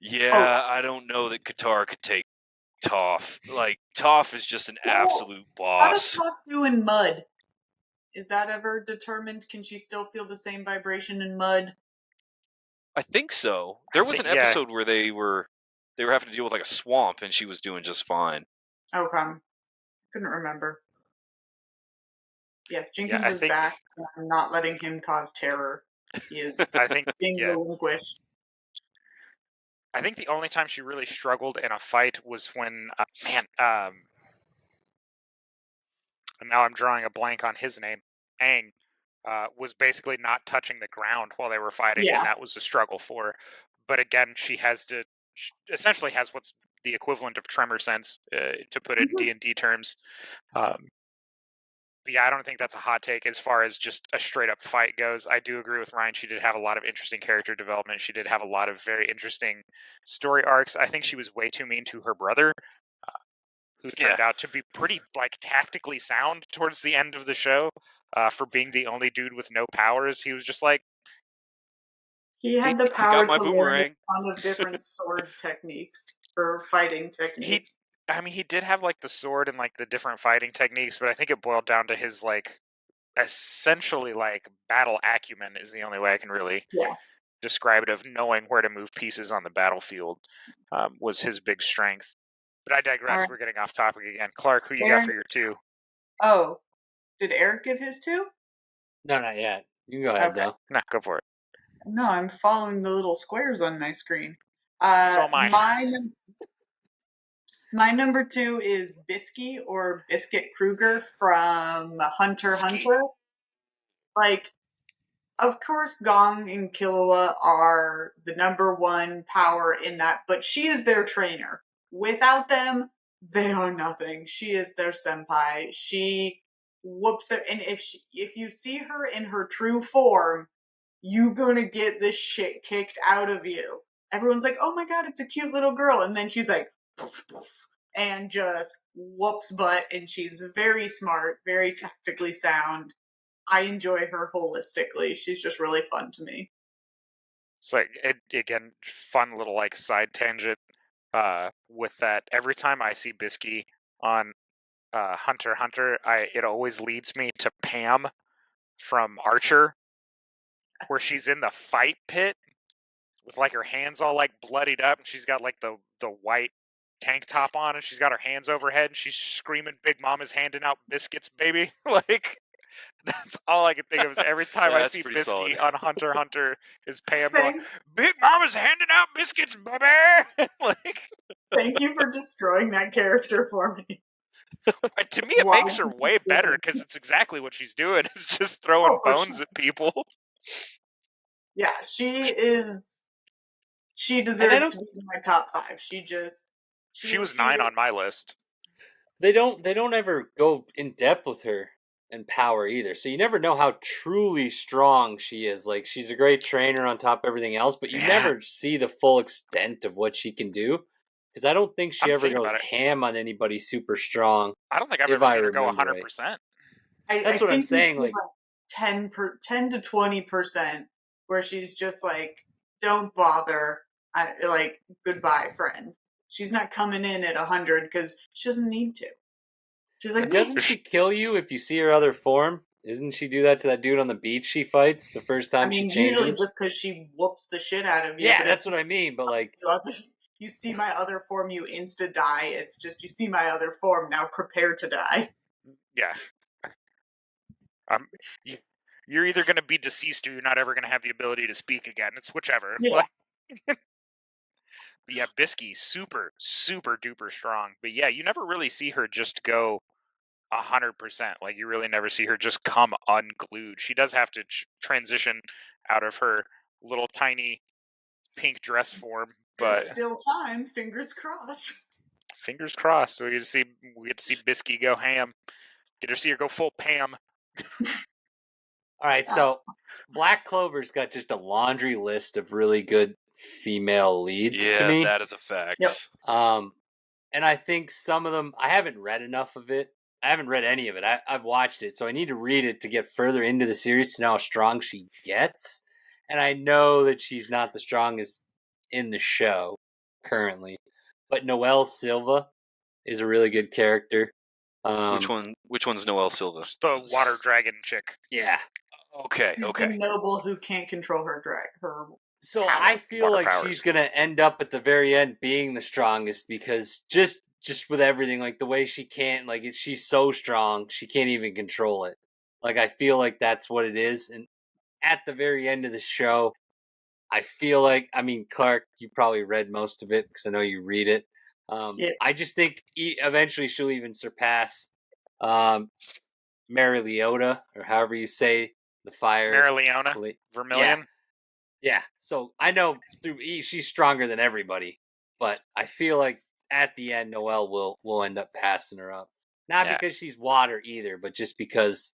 Yeah, I don't know that Katara could take Toph. Like, Toph is just an absolute boss. How does Toph do in mud? Is that ever determined? Can she still feel the same vibration in mud? I think so. There was an episode where they were having to deal with like a swamp, and she was doing just fine. Okay, couldn't remember. Yes, Jenkins is back. I'm not letting him cause terror. He is being relinquished. I think the only time she really struggled in a fight was when, and now I'm drawing a blank on his name, Aang, was basically not touching the ground while they were fighting, and that was a struggle for her. But again, she essentially has what's the equivalent of tremor sense, to put it in D&D terms. But yeah, I don't think that's a hot take as far as just a straight up fight goes. I do agree with Ryan. She did have a lot of interesting character development. She did have a lot of very interesting story arcs. I think she was way too mean to her brother, who turned out to be pretty tactically sound towards the end of the show, for being the only dude with no powers. He was just like, he had the power to learn a ton of different sword techniques or fighting techniques. He did have like the sword and like the different fighting techniques, but I think it boiled down to his like essentially like battle acumen is the only way I can really describe it, of knowing where to move pieces on the battlefield, was his big strength. But I digress. Right. We're getting off topic again. Clark, who you got for your 2? Oh, did Eric give his 2? No, not yet. You can go ahead, though. No, go for it. No, I'm following the little squares on my screen. So am I. My number 2 is Bisky, or Biscuit Kruger from Hunter x Hunter. Like, of course, Gong and Killua are the number 1 power in that, but she is their trainer. Without them, they are nothing. She is their senpai. She whoops their, and if you see her in her true form, you gonna get this shit kicked out of you. Everyone's like, oh my god, it's a cute little girl, and then she's like, poof, poof, and just whoops butt, and she's very smart, very tactically sound. I enjoy her holistically. She's just really fun to me. It's like, again, fun little like side tangent with that. Every time I see Bisky on Hunter x Hunter, it always leads me to Pam from Archer, where she's in the fight pit with like her hands all like bloodied up, and she's got like the white tank top on, and she's got her hands overhead, and she's screaming, "Big Mama's handing out biscuits, baby!" Like, that's all I can think of is every time I see Bisky on Hunter x Hunter is Pam going, "Big Mama's handing out biscuits, baby!" Like, thank you for destroying that character for me. To me, it makes her way better, because it's exactly what she's doing. It's just throwing bones at people. Yeah, she deserves to be in my top 5. She was 9 on my list. They don't ever go in depth with her in power either, so you never know how truly strong she is. Like, she's a great trainer on top of everything else, but you never see the full extent of what she can do, because I don't think she ever goes ham on anybody super strong. I don't think I've ever seen her go 100%. That's what I'm saying. Like 10 to 20%, where she's just like, don't bother. Like, goodbye, friend. She's not coming in at 100 because she doesn't need to. She's like, doesn't she kill you if you see her other form? Isn't she do that to that dude on the beach she fights the first time she changes? Usually just because she whoops the shit out of you. Yeah, that's what I mean, but like... You see my other form, you insta-die. It's just, you see my other form, now prepare to die. Yeah. You're either going to be deceased or you're not ever going to have the ability to speak again. It's whichever. Yeah. But yeah, Bisky, super, super duper strong. But yeah, you never really see her just go 100%. Like, you really never see her just come unglued. She does have to transition out of her little tiny pink dress form. But there's still time. Fingers crossed. Fingers crossed. So we get to see Bisky go ham. Get to see her go full Pam. All right, so Black Clover's got just a laundry list of really good female leads to me. Yeah, that is a fact. Yep. And I think some of them, I haven't read enough of it. I haven't read any of it. I've watched it, so I need to read it to get further into the series to know how strong she gets. And I know that she's not the strongest in the show currently. But Noelle Silva is a really good character. Which one's Noelle Silva? The water dragon chick. Yeah. Okay, She's the noble who can't control her So power. I feel Water like powers. she's gonna end up at the very end being the strongest because just with everything, like the way she can't, like she's so strong she can't even control it. Like I feel like that's what it is. And at the very end of the show, I feel like, I mean, Clark, you probably read most of it because I know you read it. Yeah. I just think eventually she'll even surpass Mary Leota, or however you say the fire. Mary Leona Vermilion. Yeah. So I know she's stronger than everybody, but I feel like at the end Noelle will end up passing her up. Not because she's water either, but just because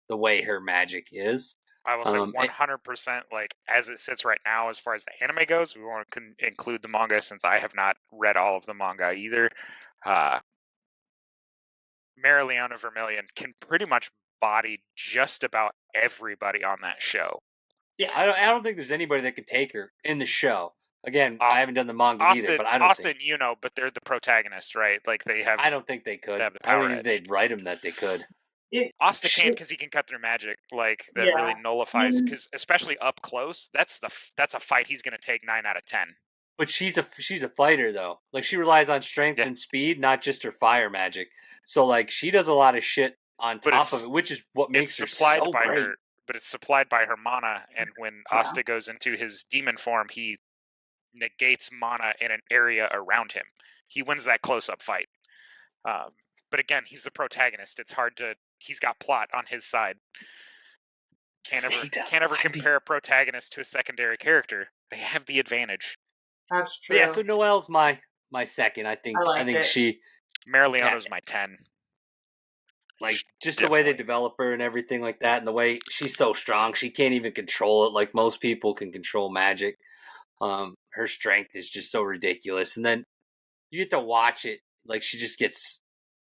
the way her magic is. I will say 100%, like, as it sits right now, as far as the anime goes, we won't include the manga since I have not read all of the manga either. Mary Leona Vermilion can pretty much body just about everybody on that show. Yeah. I don't think there's anybody that could take her in the show. Again, I haven't done the manga either, but I don't think... you know, but they're the protagonist, right? Like, they have... I don't think they could. They have the I don't power think they'd write them that they could. Asta can because he can cut through magic. Like, that really nullifies... Because, especially up close, that's a fight he's going to take 9 out of 10. But she's a fighter, though. Like, she relies on strength and speed, not just her fire magic. So, like, she does a lot of shit on top of it, which is what makes her so great. But it's supplied by her mana, and when Asta goes into his demon form, he negates mana in an area around him. He wins that close-up fight. But again, he's the protagonist. It's hard to... He's got plot on his side. Can't ever compare a protagonist to a secondary character. They have the advantage. That's true. But yeah, so Noelle's my second. I think she... Mary Leona's my 10. Like, just the way they develop her and everything like that, and the way she's so strong, she can't even control it like most people can control magic. Her strength is just so ridiculous. And then you get to watch it, like, she just gets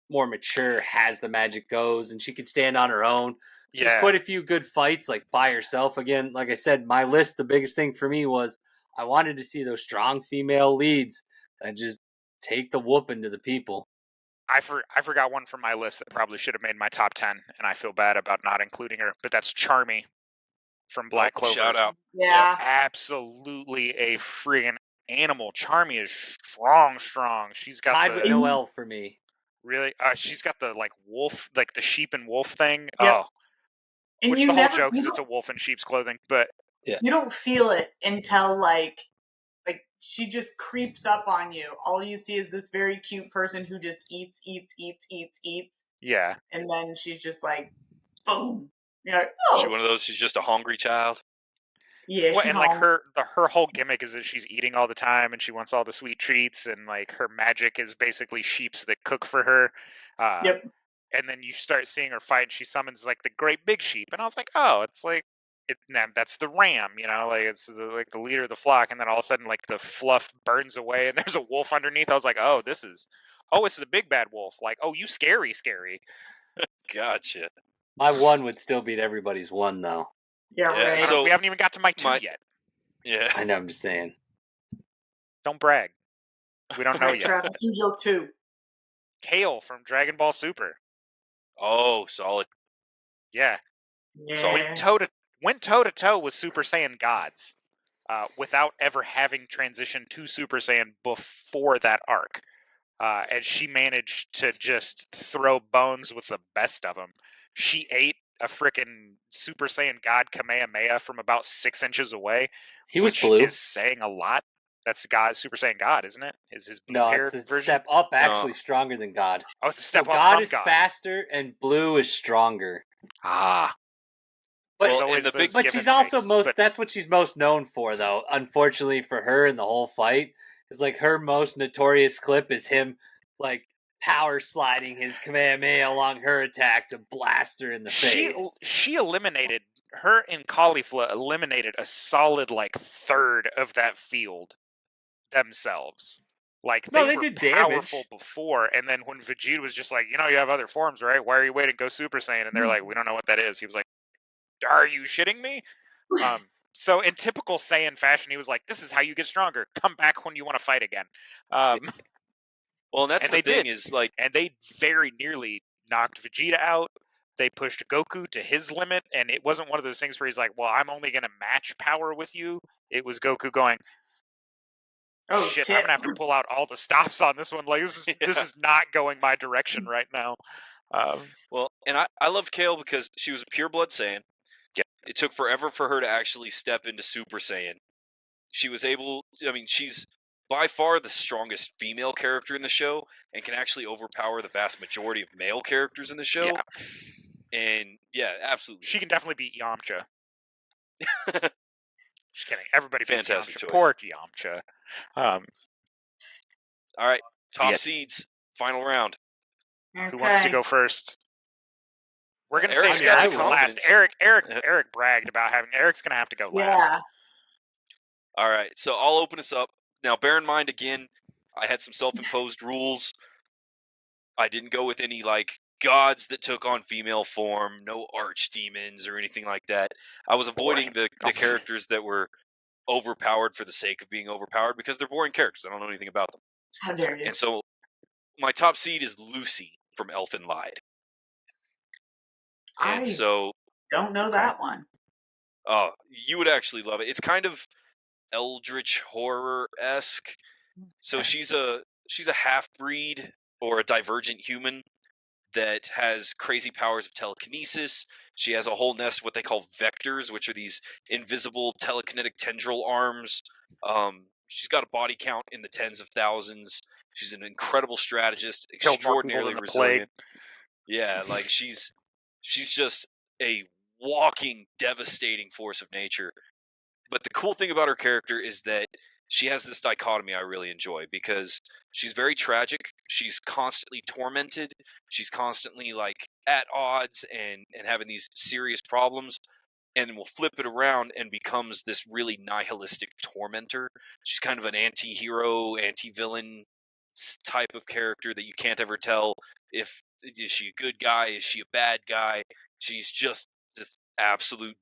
more mature as the magic goes, and she can stand on her own. She has quite a few good fights, like, by herself. Again, like I said, my list, the biggest thing for me was I wanted to see those strong female leads that just take the whooping to the people. I forgot one from my list that probably should have made my top 10, and I feel bad about not including her, but that's Charmy from Black Clover. Shout out. Yeah. Absolutely a friggin' animal. Charmy is strong. She's got tied with Noelle for me. Really? She's got the, like, wolf, like the sheep and wolf thing. Yep. Oh. And which the whole joke is it's a wolf in sheep's clothing, but... You don't feel it until, like she just creeps up on you. All you see is this very cute person who just eats. Yeah. And then she's just like, boom. You're like, oh. She's one of those, she's just a hungry child. Yeah, and like her whole gimmick is that she's eating all the time and she wants all the sweet treats, and like her magic is basically sheeps that cook for her. Yep. And then you start seeing her fight and she summons like the great big sheep, and I was like, oh, it's like that's the ram, you know, like it's the leader of the flock, and then all of a sudden like the fluff burns away and there's a wolf underneath. I was like, it's the big bad wolf. Like, oh, you scary. Gotcha. My 1 would still beat everybody's 1 though. Yeah, right. So we haven't even got to my 2 yet. Yeah. I know, I'm just saying. Don't brag. We don't know yet. Travis, who's your 2? Kale from Dragon Ball Super. Oh, solid. Yeah. So went toe to toe with Super Saiyan gods, without ever having transitioned to Super Saiyan before that arc. And she managed to just throw bones with the best of them. She ate a frickin' Super Saiyan God Kamehameha from about 6 inches away. He was blue. Is saying a lot. That's God, Super Saiyan God, isn't it? Is his blue hair it's a version? step up, actually stronger than God. Oh, it's a step up God from is God. faster and blue is stronger. Ah. But, but she's also that's what she's most known for, though. Unfortunately for her in the whole fight, is like her most notorious clip is him like power sliding his Kamehameha along her attack to blast her in the face. She eliminated her and Caulifla eliminated a solid like third of that field themselves. Like No, they they were did powerful damage. before, and then when Vegeta was just like, you know, you have other forms, right? Why are you waiting? Go Super Saiyan. And they're like, we don't know what that is. He was like, are you shitting me? So in typical Saiyan fashion, he was like, this is how you get stronger. Come back when you want to fight again. Well, and that's and the they thing did. is, like, And they very nearly knocked Vegeta out. They pushed Goku to his limit, and it wasn't one of those things where he's like, well, I'm only going to match power with you. It was Goku going, Oh, shit, I'm tits. going to have to pull out all the stops on this one. Like, this is not going my direction right now. Well, and I loved Kale because she was a pure blood Saiyan. Yeah. It took forever for her to actually step into Super Saiyan. She was able, I mean, she's by far the strongest female character in the show and can actually overpower the vast majority of male characters in the show. Yeah. And yeah, absolutely. She can definitely beat Yamcha. Just kidding. Everybody beats Fantastic Yamcha. choice. Poor Yamcha. All right, top Yes. seeds, final round. Who wants to Okay. go first? We're gonna Eric's say got Eric the for last. confidence. Eric bragged about having. Eric's gonna have to go last. Yeah. All right, so I'll open us up. Now, bear in mind, again, I had some self-imposed rules. I didn't go with any, like, gods that took on female form, no archdemons or anything like that. I was avoiding the characters that were overpowered for the sake of being overpowered because they're boring characters. I don't know anything about them. How dare you? And so my top seed is Lucy from Elfen Lied. And I so don't know that one. oh, you would actually love it. It's kind of eldritch horror-esque. So she's a half-breed or a divergent human that has crazy powers of telekinesis. She has a whole nest of what they call vectors, which are these invisible telekinetic tendril arms. She's got a body count in the tens of thousands. She's an incredible strategist, Killed more people extraordinarily than the plague. resilient. Yeah, like she's just a walking, devastating force of nature. But the cool thing about her character is that she has this dichotomy I really enjoy because she's very tragic. She's constantly tormented. She's constantly like at odds and having these serious problems. And then will flip it around and becomes this really nihilistic tormentor. She's kind of an anti-hero, anti-villain type of character that you can't ever tell if is she a good guy, is she a bad guy. She's just this absolute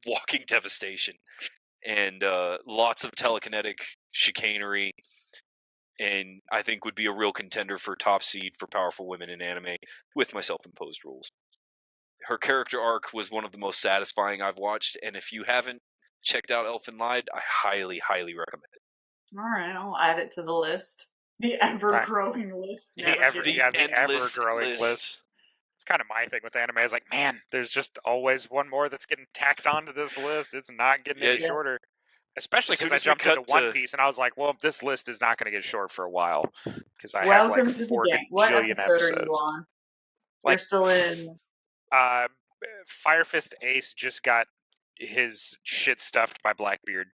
walking devastation and lots of telekinetic chicanery, and I think would be a real contender for top seed for powerful women in anime with my self-imposed rules. Her character arc was one of the most satisfying I've watched, and if you haven't checked out Elfen Lied, I highly, highly recommend it. All right, I'll add it to the list. The ever-growing list. The endless ever-growing list. It's kind of my thing with anime. It's like, man, there's just always one more that's getting tacked onto this list. It's not getting any shorter. Especially because I jumped into One Piece and I was like, well, this list is not going to get short for a while because I have like 4 gang. What gajillion episode episodes. are you on? Like, you're still in. Fire Fist Ace just got his shit stuffed by Blackbeard.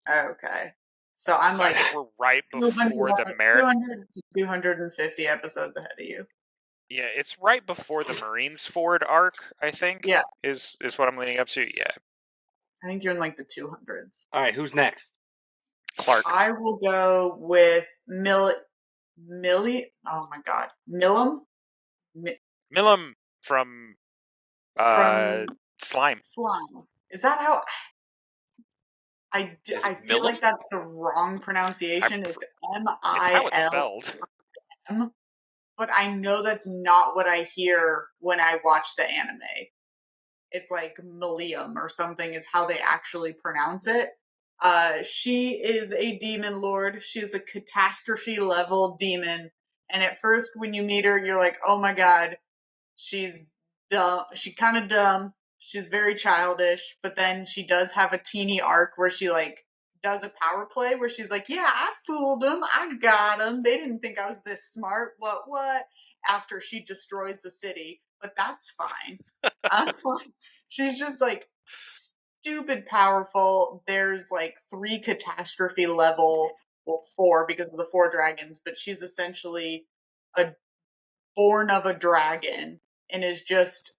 Okay. So I'm so like, I think we're right before the merit. 200 to 250 episodes ahead of you. Yeah, it's right before the Marines Ford arc, I think. Yeah. Is what I'm leading up to. Yeah. I think you're in like the 200s. All right, who's next? Clark. I will go with Millie. Oh my God, Millum. Millum from Slime. Slime. Is that how? I feel like that's the wrong pronunciation. It's M-I-L. It's how it's spelled. But I know that's not what I hear when I watch the anime. It's like Millium or something is how they actually pronounce it. She is a demon lord. She is a catastrophe level demon. And at first when you meet her, you're like, oh my God, she's dumb. She's kind of dumb. She's very childish, but then she does have a teeny arc where she like does a power play where she's like, yeah, I fooled them. I got them. They didn't think I was this smart. What? After she destroys the city, but that's fine. She's just like stupid powerful. There's like 3 catastrophe level, well 4 because of the 4 dragons, but she's essentially a born of a dragon and is just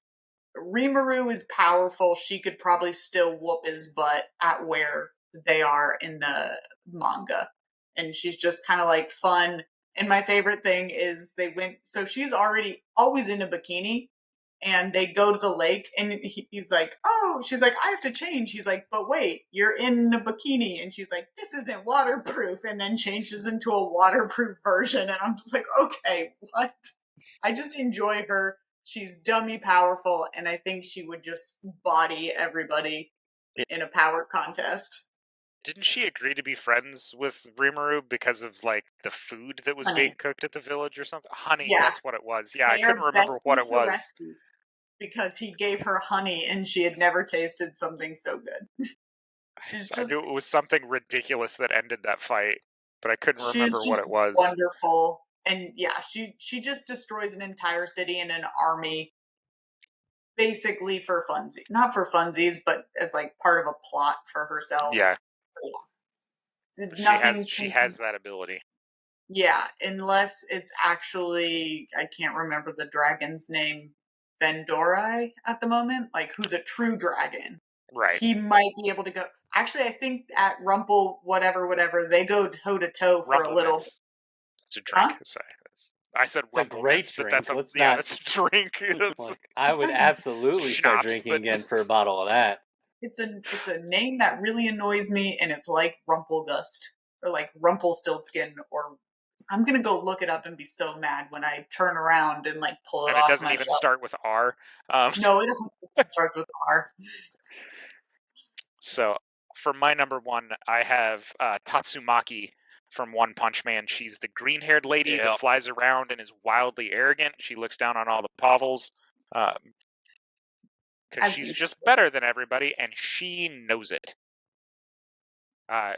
Rimuru is powerful. She could probably still whoop his butt at where they are in the manga. And she's just kind of like fun. And my favorite thing is so she's always in a bikini, and they go to the lake, and he's like, oh, she's like, I have to change. He's like, but wait, you're in a bikini. And she's like, this isn't waterproof. And then changes into a waterproof version. And I'm just like, okay, what? I just enjoy her. She's dummy powerful, and I think she would just body everybody in a power contest. Didn't she agree to be friends with Rimuru because of like the food that was Honey. being cooked at the village or something? Honey, Yeah. that's what it was. Yeah, They I couldn't remember what it was. Rescue, because he gave her honey, and she had never tasted something so good. I knew it was something ridiculous that ended that fight, but I couldn't remember what it was. Wonderful. And yeah, she just destroys an entire city and an army, basically for funsies. Not for funsies, but as like part of a plot for herself. Yeah. Nothing. She has that ability. Yeah, unless it's actually, I can't remember the dragon's name, Vendorai at the moment, like who's a true dragon. Right. He might be able to go. Actually, I think at Rumple, whatever, they go toe to toe for a little. It's a drink. Huh? Sorry, I said Rumple Mints, but that's that's a drink. I would absolutely start drinking again for a bottle of that. It's a name that really annoys me, and it's like Rumpelgust or like Rumpelstiltskin, or I'm gonna go look it up and be so mad when I turn around and like pull it off. And it doesn't even start with R. No, it starts with R. So for my number one, I have Tatsumaki from One Punch Man. She's the green-haired lady that flies around and is wildly arrogant. She looks down on all the povels because she's just better than everybody, and she knows it.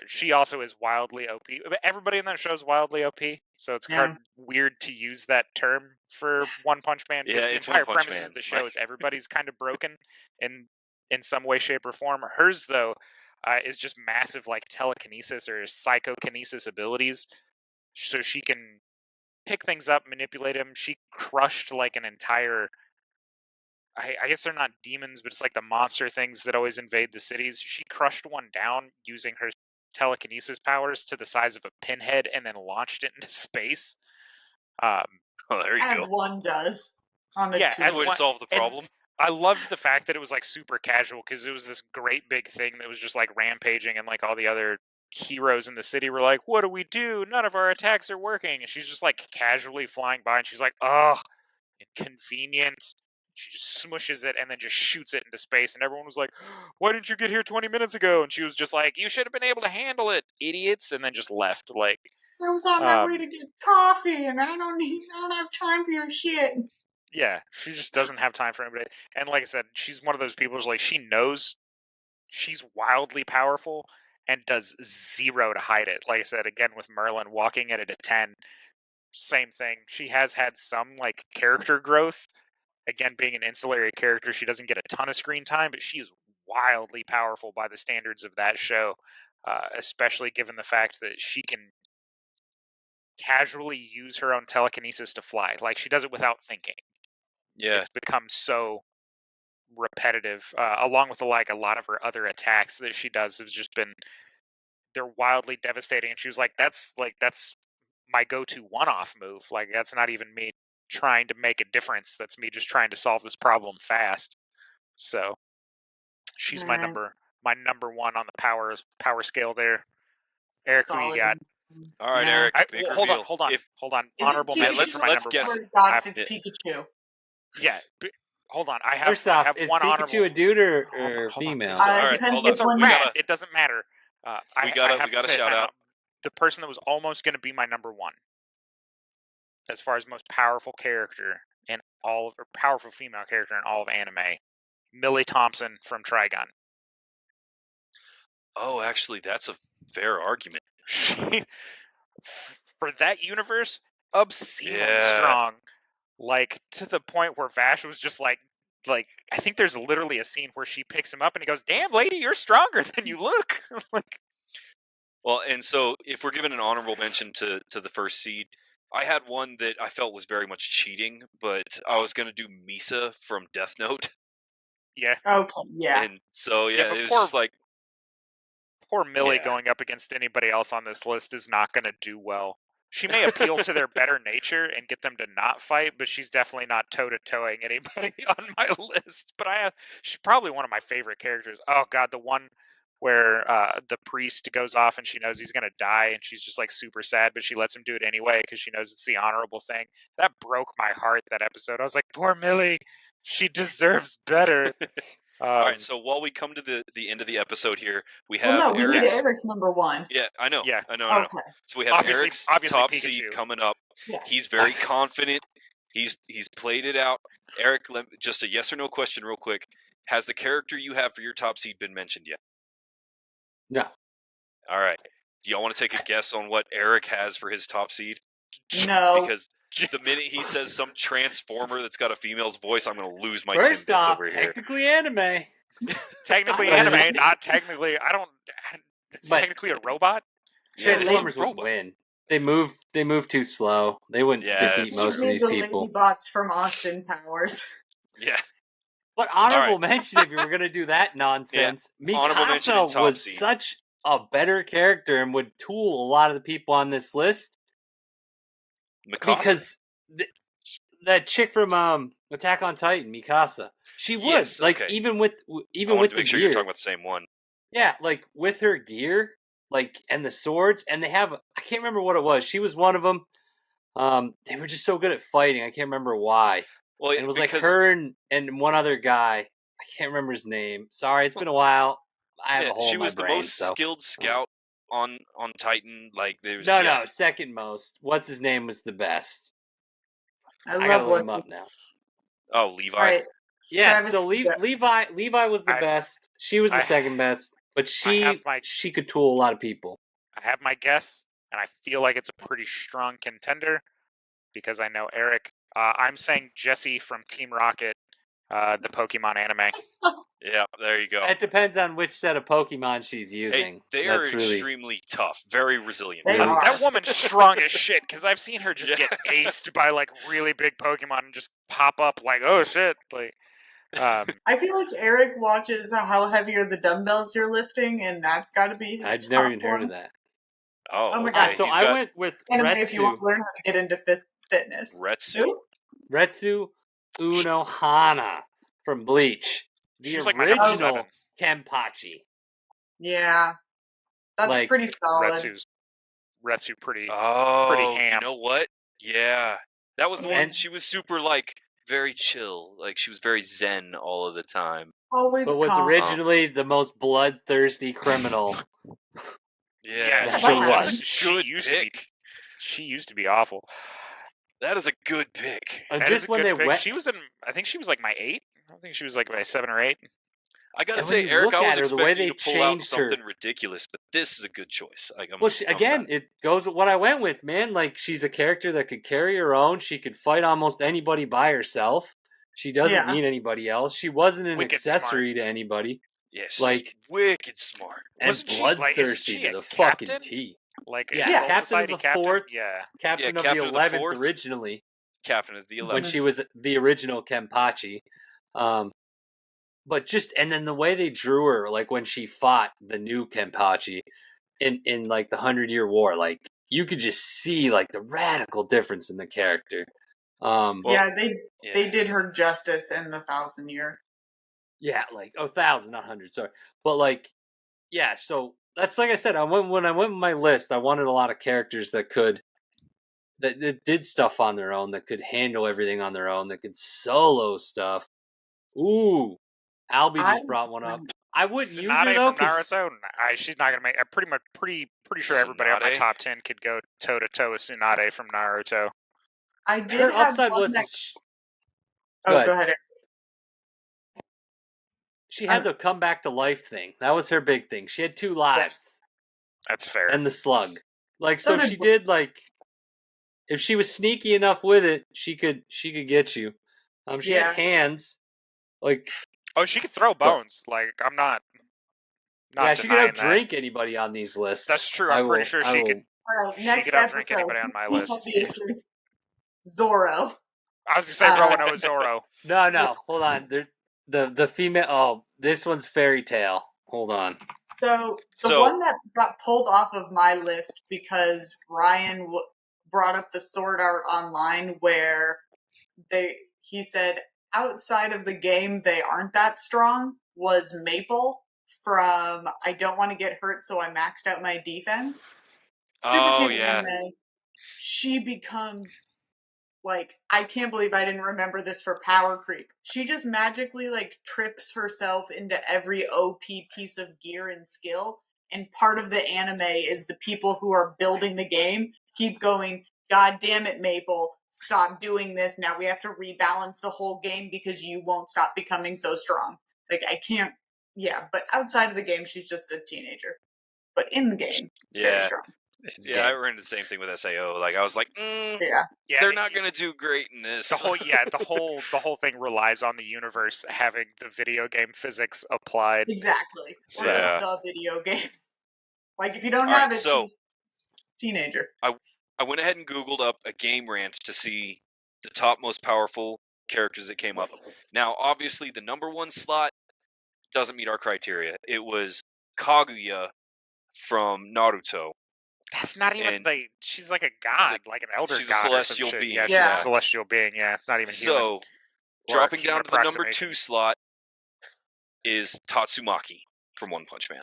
She also is wildly OP. Everybody in that show is wildly OP, so it's kind of weird to use that term for One Punch Man. Yeah, the entire premise of the show is everybody's kind of broken in some way, shape, or form. Hers, though, is just massive, like telekinesis or psychokinesis abilities, so she can pick things up, manipulate them. She crushed like an entire. I guess they're not demons, but it's like the monster things that always invade the cities. She crushed one down using her telekinesis powers to the size of a pinhead and then launched it into space. There you go. As one does. As way to solve the problem. I loved the fact that it was like super casual, because it was this great big thing that was just like rampaging, and like all the other heroes in the city were like, what do we do? None of our attacks are working. And she's just like casually flying by, and she's like, oh, inconvenient. She just smushes it and then just shoots it into space, and everyone was like, why didn't you get here 20 minutes ago? And she was just like, you should have been able to handle it, idiots, and then just left. Like, I was on my way to get coffee, and I don't have time for your shit. Yeah, she just doesn't have time for anybody. And like I said, she's one of those people who's like, she knows she's wildly powerful and does zero to hide it. Like I said, again, with Merlin walking at a 10, same thing. She has had some like character growth. Again, being an ancillary character, she doesn't get a ton of screen time, but she is wildly powerful by the standards of that show, especially given the fact that she can casually use her own telekinesis to fly. Like, she does it without thinking. Yeah. It's become so repetitive, along with like a lot of her other attacks that she does have just been, they're wildly devastating. And she was like, that's my go-to one-off move. Like, that's not even me trying to make a difference. That's me just trying to solve this problem fast. So she's my number one on the power scale there. Eric, who you got? All right, Eric. Hold on. Honorable mention for my let's number guess. one. It's Pikachu. Yeah. Hold on. I have is one Pikachu honorable. A dude or female? All right, hold on. It's a rat. It doesn't matter. We got a shout out. The person that was almost going to be my number one, as far as most powerful character in powerful female character in all of anime, Millie Thompson from Trigun. Oh, actually, that's a fair argument. For that universe, obscenely strong. Like, to the point where Vash was just like, I think there's literally a scene where she picks him up and he goes, damn, lady, you're stronger than you look. Well, and so if we're giving an honorable mention to the first seed, I had one that I felt was very much cheating, but I was going to do Misa from Death Note. Yeah. Okay, yeah. And so Yeah, it but was just like, poor Millie Yeah. going up against anybody else on this list is not going to do well. She may appeal to their better nature and get them to not fight, but she's definitely not toe-to-toeing anybody on my list. But she's probably one of my favorite characters. Oh god, the one where the priest goes off and she knows he's going to die and she's just like super sad, but she lets him do it anyway because she knows it's the honorable thing. That broke my heart, that episode. I was like, poor Millie, she deserves better. All right, so while we come to the end of the episode here, we Well, have no, we need Eric's. Eric's number one. Yeah, I know. Yeah. I know. Okay. So we have Obviously- Eric's obviously top Pikachu. seed coming up. Yeah. He's very confident. He's played it out. Eric, just a yes or no question, real quick. Has the character you have for your top seed been mentioned yet? No. All right. Do y'all want to take a guess on what Eric has for his top seed? No. Because the minute he says some transformer that's got a female's voice, I'm going to lose my First Timbits off, over here. technically anime. Technically But- anime, not technically. It's But- technically a robot. Yeah, it's a Transformers would robot. win. They move too slow. They wouldn't Yeah, defeat that's most true. of These these are people. lady bots from Austin Powers. Yeah. But honorable mention, if you were going to do that nonsense, honorable mention in Mikasa top was seed. such a better character and would tool a lot of the people on this list Mikasa. because that chick from Attack on Titan, Mikasa, she would Yes, okay. even with I wanted with to the make sure gear. you're talking about the same one. Yeah, like with her gear, like and the swords, and they have I can't remember what it was. She was one of them. They were just so good at fighting. I can't remember why. Well, And it was like because- her and one other guy. I can't remember his name. Sorry, it's been a while. I have a hole she in my was the brain, most so. skilled scout on Titan. Like there's No, second most. What's his name was the best. I I love gotta look what's him up now. Oh, Levi. right. Yeah, Travis so is the- Levi was the best. She was the I- second best, but have my- she could tool a lot of people. I have my guess, and I feel like it's a pretty strong contender because I know Eric. I'm saying Jessie from Team Rocket, the Pokemon anime. Yeah, there you go. It depends on which set of Pokemon she's using. Hey, they are That's really extremely tough, very resilient. They really- are. That woman's strong as shit because I've seen her just Yeah. get aced by like really big Pokemon and just pop up like, oh shit, like. I feel like Eric watches how heavy are the dumbbells you're lifting, and that's got to be his I'd never top even heard one. of that. Oh, Oh my okay. God, So He's I got went with Anime, if you want Retsu. to learn how to get into fitness. Retsu. Who? Retsu Unohana from Bleach. The She was like my number original 7. Kenpachi. Yeah, that's Like, pretty solid. Retsu pretty. Oh, ham. you know what? Yeah, that was the one. And- She was super like very chill, like she was very zen all of the time. Always But was calm. originally the most bloodthirsty criminal. Yeah, That you know, she that's was. a She good used to be. pick. She used to be awful. That is a good pick. And That is just a when good they pick. went, She was in. I think she was like my 8. I don't think she was like my 7 or 8. I gotta And when say, you Eric, look I was at her, the way expecting you they to pull out changed her- something ridiculous, but this is a good choice. Like, well, again, it goes with what I went with, man. Like, she's a character that could carry her own. She could fight almost anybody by herself. She doesn't Yeah. need anybody else. She wasn't an Wicked accessory to anybody. yes, like- wicked smart. And Wasn't she, like, bloodthirsty isn't she to a the fucking captain? T. Like Yeah, a Soul captain of Society the captain. 4th. Yeah. Captain of Captain the of the 11th 4th. originally, Captain of the 11th. when she was the original Kenpachi. But just, and then the way they drew her, like when she fought the new Kenpachi in like the 100-Year War, like you could just see like the radical difference in the character. Well, yeah, Yeah. they did her justice in the 1,000-year. Yeah, like 1,000, not 100, sorry. But like, yeah, so that's like I said, when I went with my list, I wanted a lot of characters that did stuff on their own, that could handle everything on their own, that could solo stuff. Ooh, Albie just brought one up. I wouldn't use her Tsunade though, from 'cause Naruto. She's not gonna make. I'm pretty sure everybody on my Tsunade? top 10 could go toe to toe with Tsunade from Naruto. I did her have upside one was that... Go Oh, ahead. go ahead. Eric. she had the come back to life thing. That was her big thing. She had 2 lives That's fair. and the slug. Like, So so did she did like, if she was sneaky enough with it, she could get you. She Yeah. had hands. Like, Oh, she could throw bones. Like I'm not. yeah, she could denying that. outdrink anybody on these lists. That's true. I I'm pretty will- sure I she will- could. All right, She next could outdrink episode, anybody on my Steve list. Obviously, Zorro. I was gonna say Roanoke Zorro. No, hold on. the female. Oh, this one's Fairy Tale. Hold on. So the one that got pulled off of my list because Ryan brought up the Sword Art Online, where he said outside of the game they aren't that strong, was Maple from I Don't Want to Get Hurt, so I maxed out my defense. Super cute anime. She becomes like, I can't believe I didn't remember this for power creep. She just magically like trips herself into every OP piece of gear and skill. And part of the anime is the people who are building the game keep going, God damn it, Maple, stop doing this. Now we have to rebalance the whole game because you won't stop becoming so strong. Like, I can't, but outside of the game, she's just a teenager. But in the game, very strong. Yeah, I ran into the same thing with SAO. Like, I was like, they're not going to do great in this. The whole thing relies on the universe having the video game physics applied. Exactly. So, or just the video game. Like, if you don't have it, she's a teenager. I went ahead and Googled up a game rant to see the top most powerful characters that came up. Now, obviously, the number one slot doesn't meet our criteria. It was Kaguya from Naruto. That's not even she's like a god, like an elder god. She's a celestial being. Yeah, she's a celestial being. Yeah, it's not even human. So, dropping down to the number 2 slot is Tatsumaki from One Punch Man.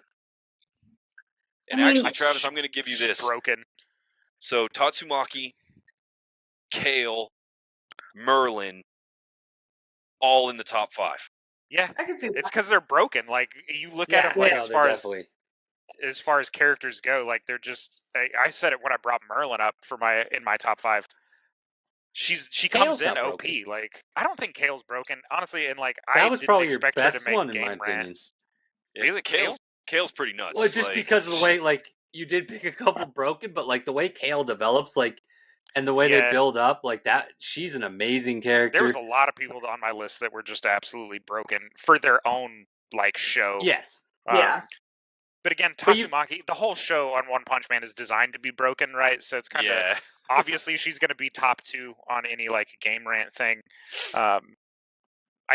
And actually, Travis, I'm going to give you this. Broken. So, Tatsumaki, Kale, Merlin, all in the top 5. Yeah, I can see that. It's because they're broken. Like, you look at them like as far as characters go, like they're just. I said it when I brought Merlin up in my top 5. She comes in OP. Broken. Like, I don't think Kale's broken, honestly, and like I didn't expect her to make game rants. Really, Kale's pretty nuts. Well, just because of the way like you did pick a couple broken, but like the way Kale develops, like, and the way they build up, like that, she's an amazing character. There was a lot of people on my list that were just absolutely broken for their own like show. Yes. But again, Tatsumaki, the whole show on One Punch Man is designed to be broken, right? So it's kind of obviously she's going to be top 2 on any like game rant thing. I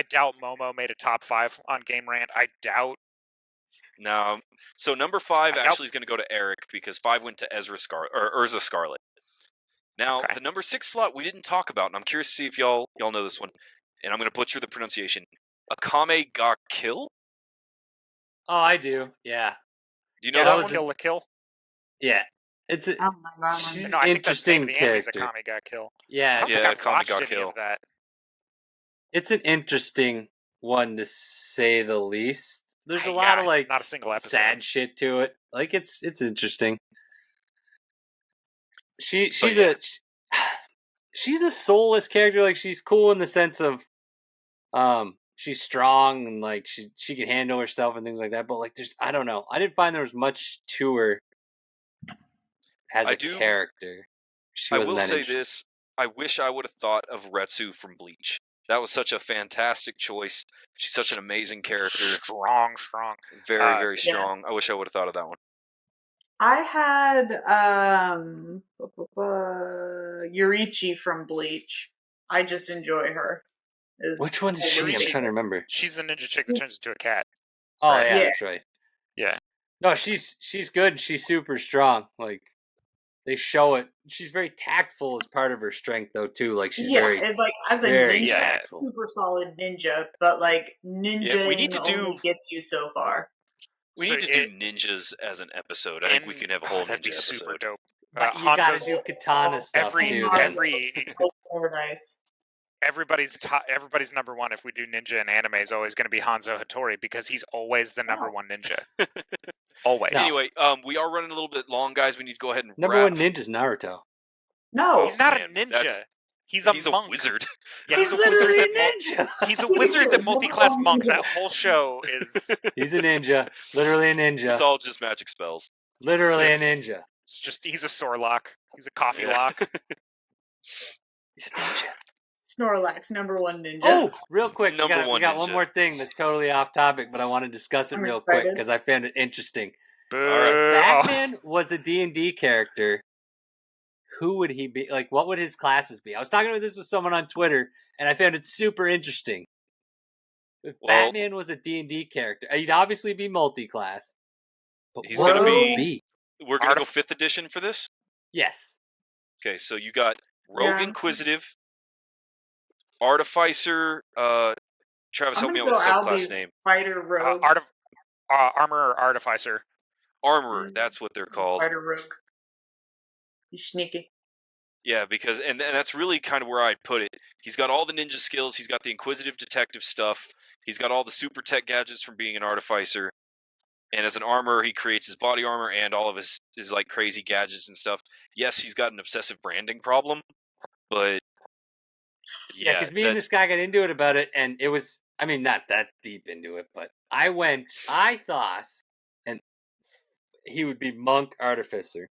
doubt Momo made a top 5 on game rant. I doubt. No. So number 5 actually is going to go to Eric because 5 went to Urza Scarlet. Now, the number 6 slot we didn't talk about, and I'm curious to see if y'all know this one, and I'm going to butcher the pronunciation. Akame ga Kill? Oh, I do. Yeah. Do you know that one? Kill la Kill? Yeah. It's an interesting character. Akame ga Kill. Yeah. Akame ga Kill. That. It's an interesting one to say the least. There's a lot of like not a single episode. Sad shit to it. Like it's interesting. She's a soulless character. Like she's cool in the sense of she's strong and like she can handle herself and things like that. But like I don't know. I didn't find there was much to her as a character. I will say this. I wish I would have thought of Retsu from Bleach. That was such a fantastic choice. She's such an amazing character. Strong. Very, very strong. I wish I would have thought of that one. I had Yurichi from Bleach. I just enjoy her. Which one is she? I'm trying to remember. She's the ninja chick that turns into a cat. Oh, right? Yeah, that's right. Yeah. No, she's good. She's super strong. Like, they show it. She's very tactful as part of her strength, though, too. Like, she's very, and like as a ninja, super solid ninja, but like ninja only gets you so far. We need to do ninjas as an episode. I think we can have a whole ninja that'd be episode. Super dope. But you gotta do katana stuff too. Everybody's number one if we do ninja in anime is always going to be Hanzo Hattori because he's always the number one ninja. Always. No. Anyway, we are running a little bit long, guys. We need to go ahead and number one ninja's Naruto. No, he's not a ninja. He's a wizard. Yeah, he's literally a ninja. He's a wizard that multi-class monk. That whole show is. He's a ninja. Literally a ninja. It's all just magic spells. Literally a ninja. It's just he's a Sorlock. He's a coffee lock. He's a ninja. Snorlax, number one ninja. Oh, real quick, we got one more thing that's totally off topic, but I want to discuss it real quick because I found it interesting. All right. Batman was a D&D character. Who would he be? Like, what would his classes be? I was talking about this with someone on Twitter, and I found it super interesting. If Batman was a D&D character, he'd obviously be multi-class. But he's going to be? We're going to go 5th edition for this? Yes. Okay, so you got Rogue Inquisitive, Artificer, Travis, help me out with the subclass name. Fighter Rogue. Armorer Artificer. Armorer, that's what they're called. Fighter Rogue. He's sneaky. Yeah, because and that's really kind of where I'd put it. He's got all the ninja skills. He's got the Inquisitive detective stuff. He's got all the super tech gadgets from being an Artificer. And as an armorer, he creates his body armor and all of his like crazy gadgets and stuff. Yes, he's got an obsessive branding problem, but yeah, because me and this guy got into it about it, and it was, I mean, not that deep into it, but I thought, and he would be Monk Artificer.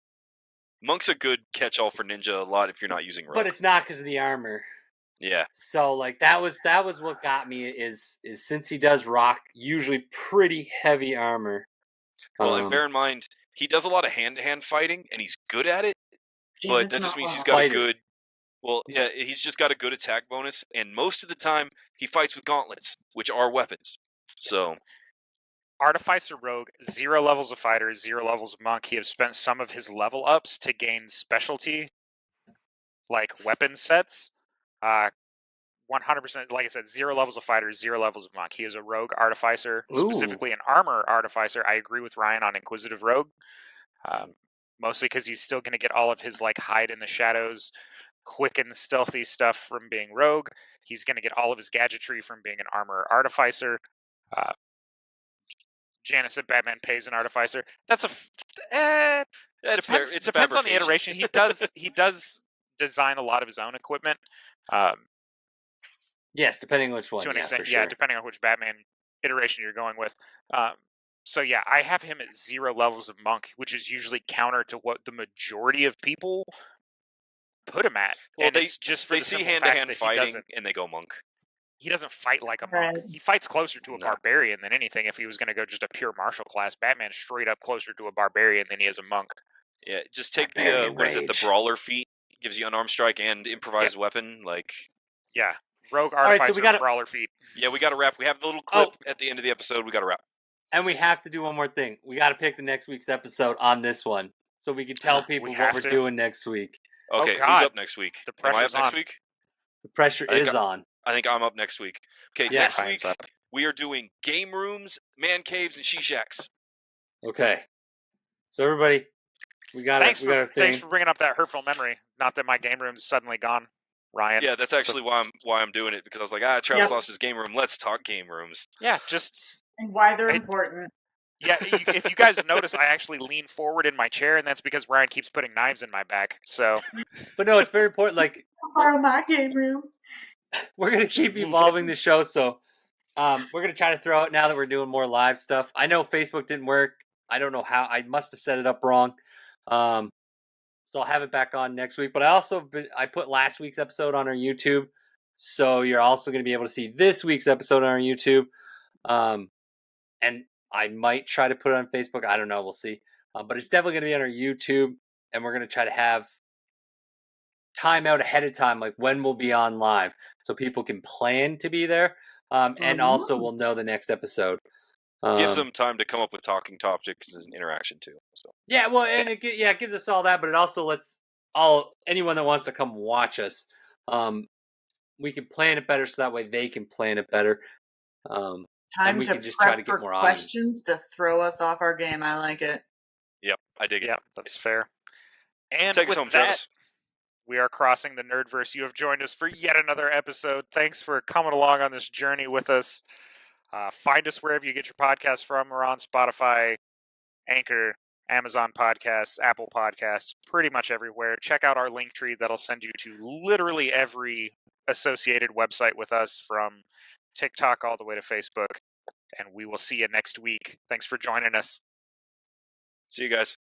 Monk's a good catch-all for ninja a lot if you're not using Rogue. But it's not because of the armor. Yeah. So like that was what got me is since he does rock usually pretty heavy armor. Well, and bear in mind he does a lot of hand-to-hand fighting and he's good at it. But that just means he's got a good. Well, yeah, he's just got a good attack bonus, and most of the time he fights with gauntlets, which are weapons. So. Artificer Rogue, 0 levels of fighter, 0 levels of monk. He has spent some of his level ups to gain specialty, like weapon sets. 100%, like I said, 0 levels of fighter, 0 levels of monk. He is a rogue artificer, specifically an armor artificer. I agree with Ryan on Inquisitive Rogue, mostly because he's still going to get all of his like hide in the shadows, quick and stealthy stuff from being rogue. He's going to get all of his gadgetry from being an armor artificer. Janice said Batman pays an artificer. That's it depends on the iteration. He does design a lot of his own equipment. Yes, depending on which one. To an extent, yeah, depending on which Batman iteration you're going with. So yeah, I have him at 0 levels of monk, which is usually counter to what the majority of people put him at. Well, and it's just for they see hand-to-hand fighting and they go monk. He doesn't fight like a monk. He fights closer to a barbarian than anything. If he was going to go just a pure martial class, Batman's straight up closer to a barbarian than he is a monk. Yeah, just take the brawler feat. Gives you unarmed strike and improvised weapon. Yeah, rogue artificer, right, so brawler feat. Yeah, we got to wrap. We have the little clip at the end of the episode. We got to wrap. And we have to do one more thing. We got to pick the next week's episode on this one, so we can tell people what we're doing next week. Okay, who's up next week? The pressure's Am I up next week? The pressure is on. I think I'm up next week. Okay, next week we are doing game rooms, man caves, and she-shacks. Okay. So everybody, we got Thanks for bringing up that hurtful memory. Not that my game room's suddenly gone, Ryan. Yeah, that's actually why I'm doing it, because I was like, Travis lost his game room. Let's talk game rooms. Yeah, just and why they're important. Yeah, if you guys notice, I actually lean forward in my chair, and that's because Ryan keeps putting knives in my back. So, but no, it's very important. Like, borrow my game room. We're gonna keep evolving the show, so we're gonna try to throw out now that we're doing more live stuff. I know Facebook didn't work. I don't know how. I must have set it up wrong. So I'll have it back on next week. But I put last week's episode on our YouTube, so you're also gonna be able to see this week's episode on our YouTube. And I might try to put it on Facebook. I don't know. We'll see. But it's definitely gonna be on our YouTube, and we're gonna try to have time out ahead of time, like when we'll be on live, so people can plan to be there, and also we'll know the next episode. Gives them time to come up with talking topics and interaction too. So yeah, well, and it gives us all that, but it also lets anyone that wants to come watch us, we can plan it better, so that way they can plan it better. Time and we to can just prep try to get for more questions to throw us off our game. I like it. Yep, I dig it. Yeah, that's fair. And take us home, Travis. We are crossing the Nerdverse. You have joined us for yet another episode. Thanks for coming along on this journey with us. Find us wherever you get your podcasts from. We're on Spotify, Anchor, Amazon Podcasts, Apple Podcasts, pretty much everywhere. Check out our link tree. That'll send you to literally every associated website with us, from TikTok all the way to Facebook. And we will see you next week. Thanks for joining us. See you guys.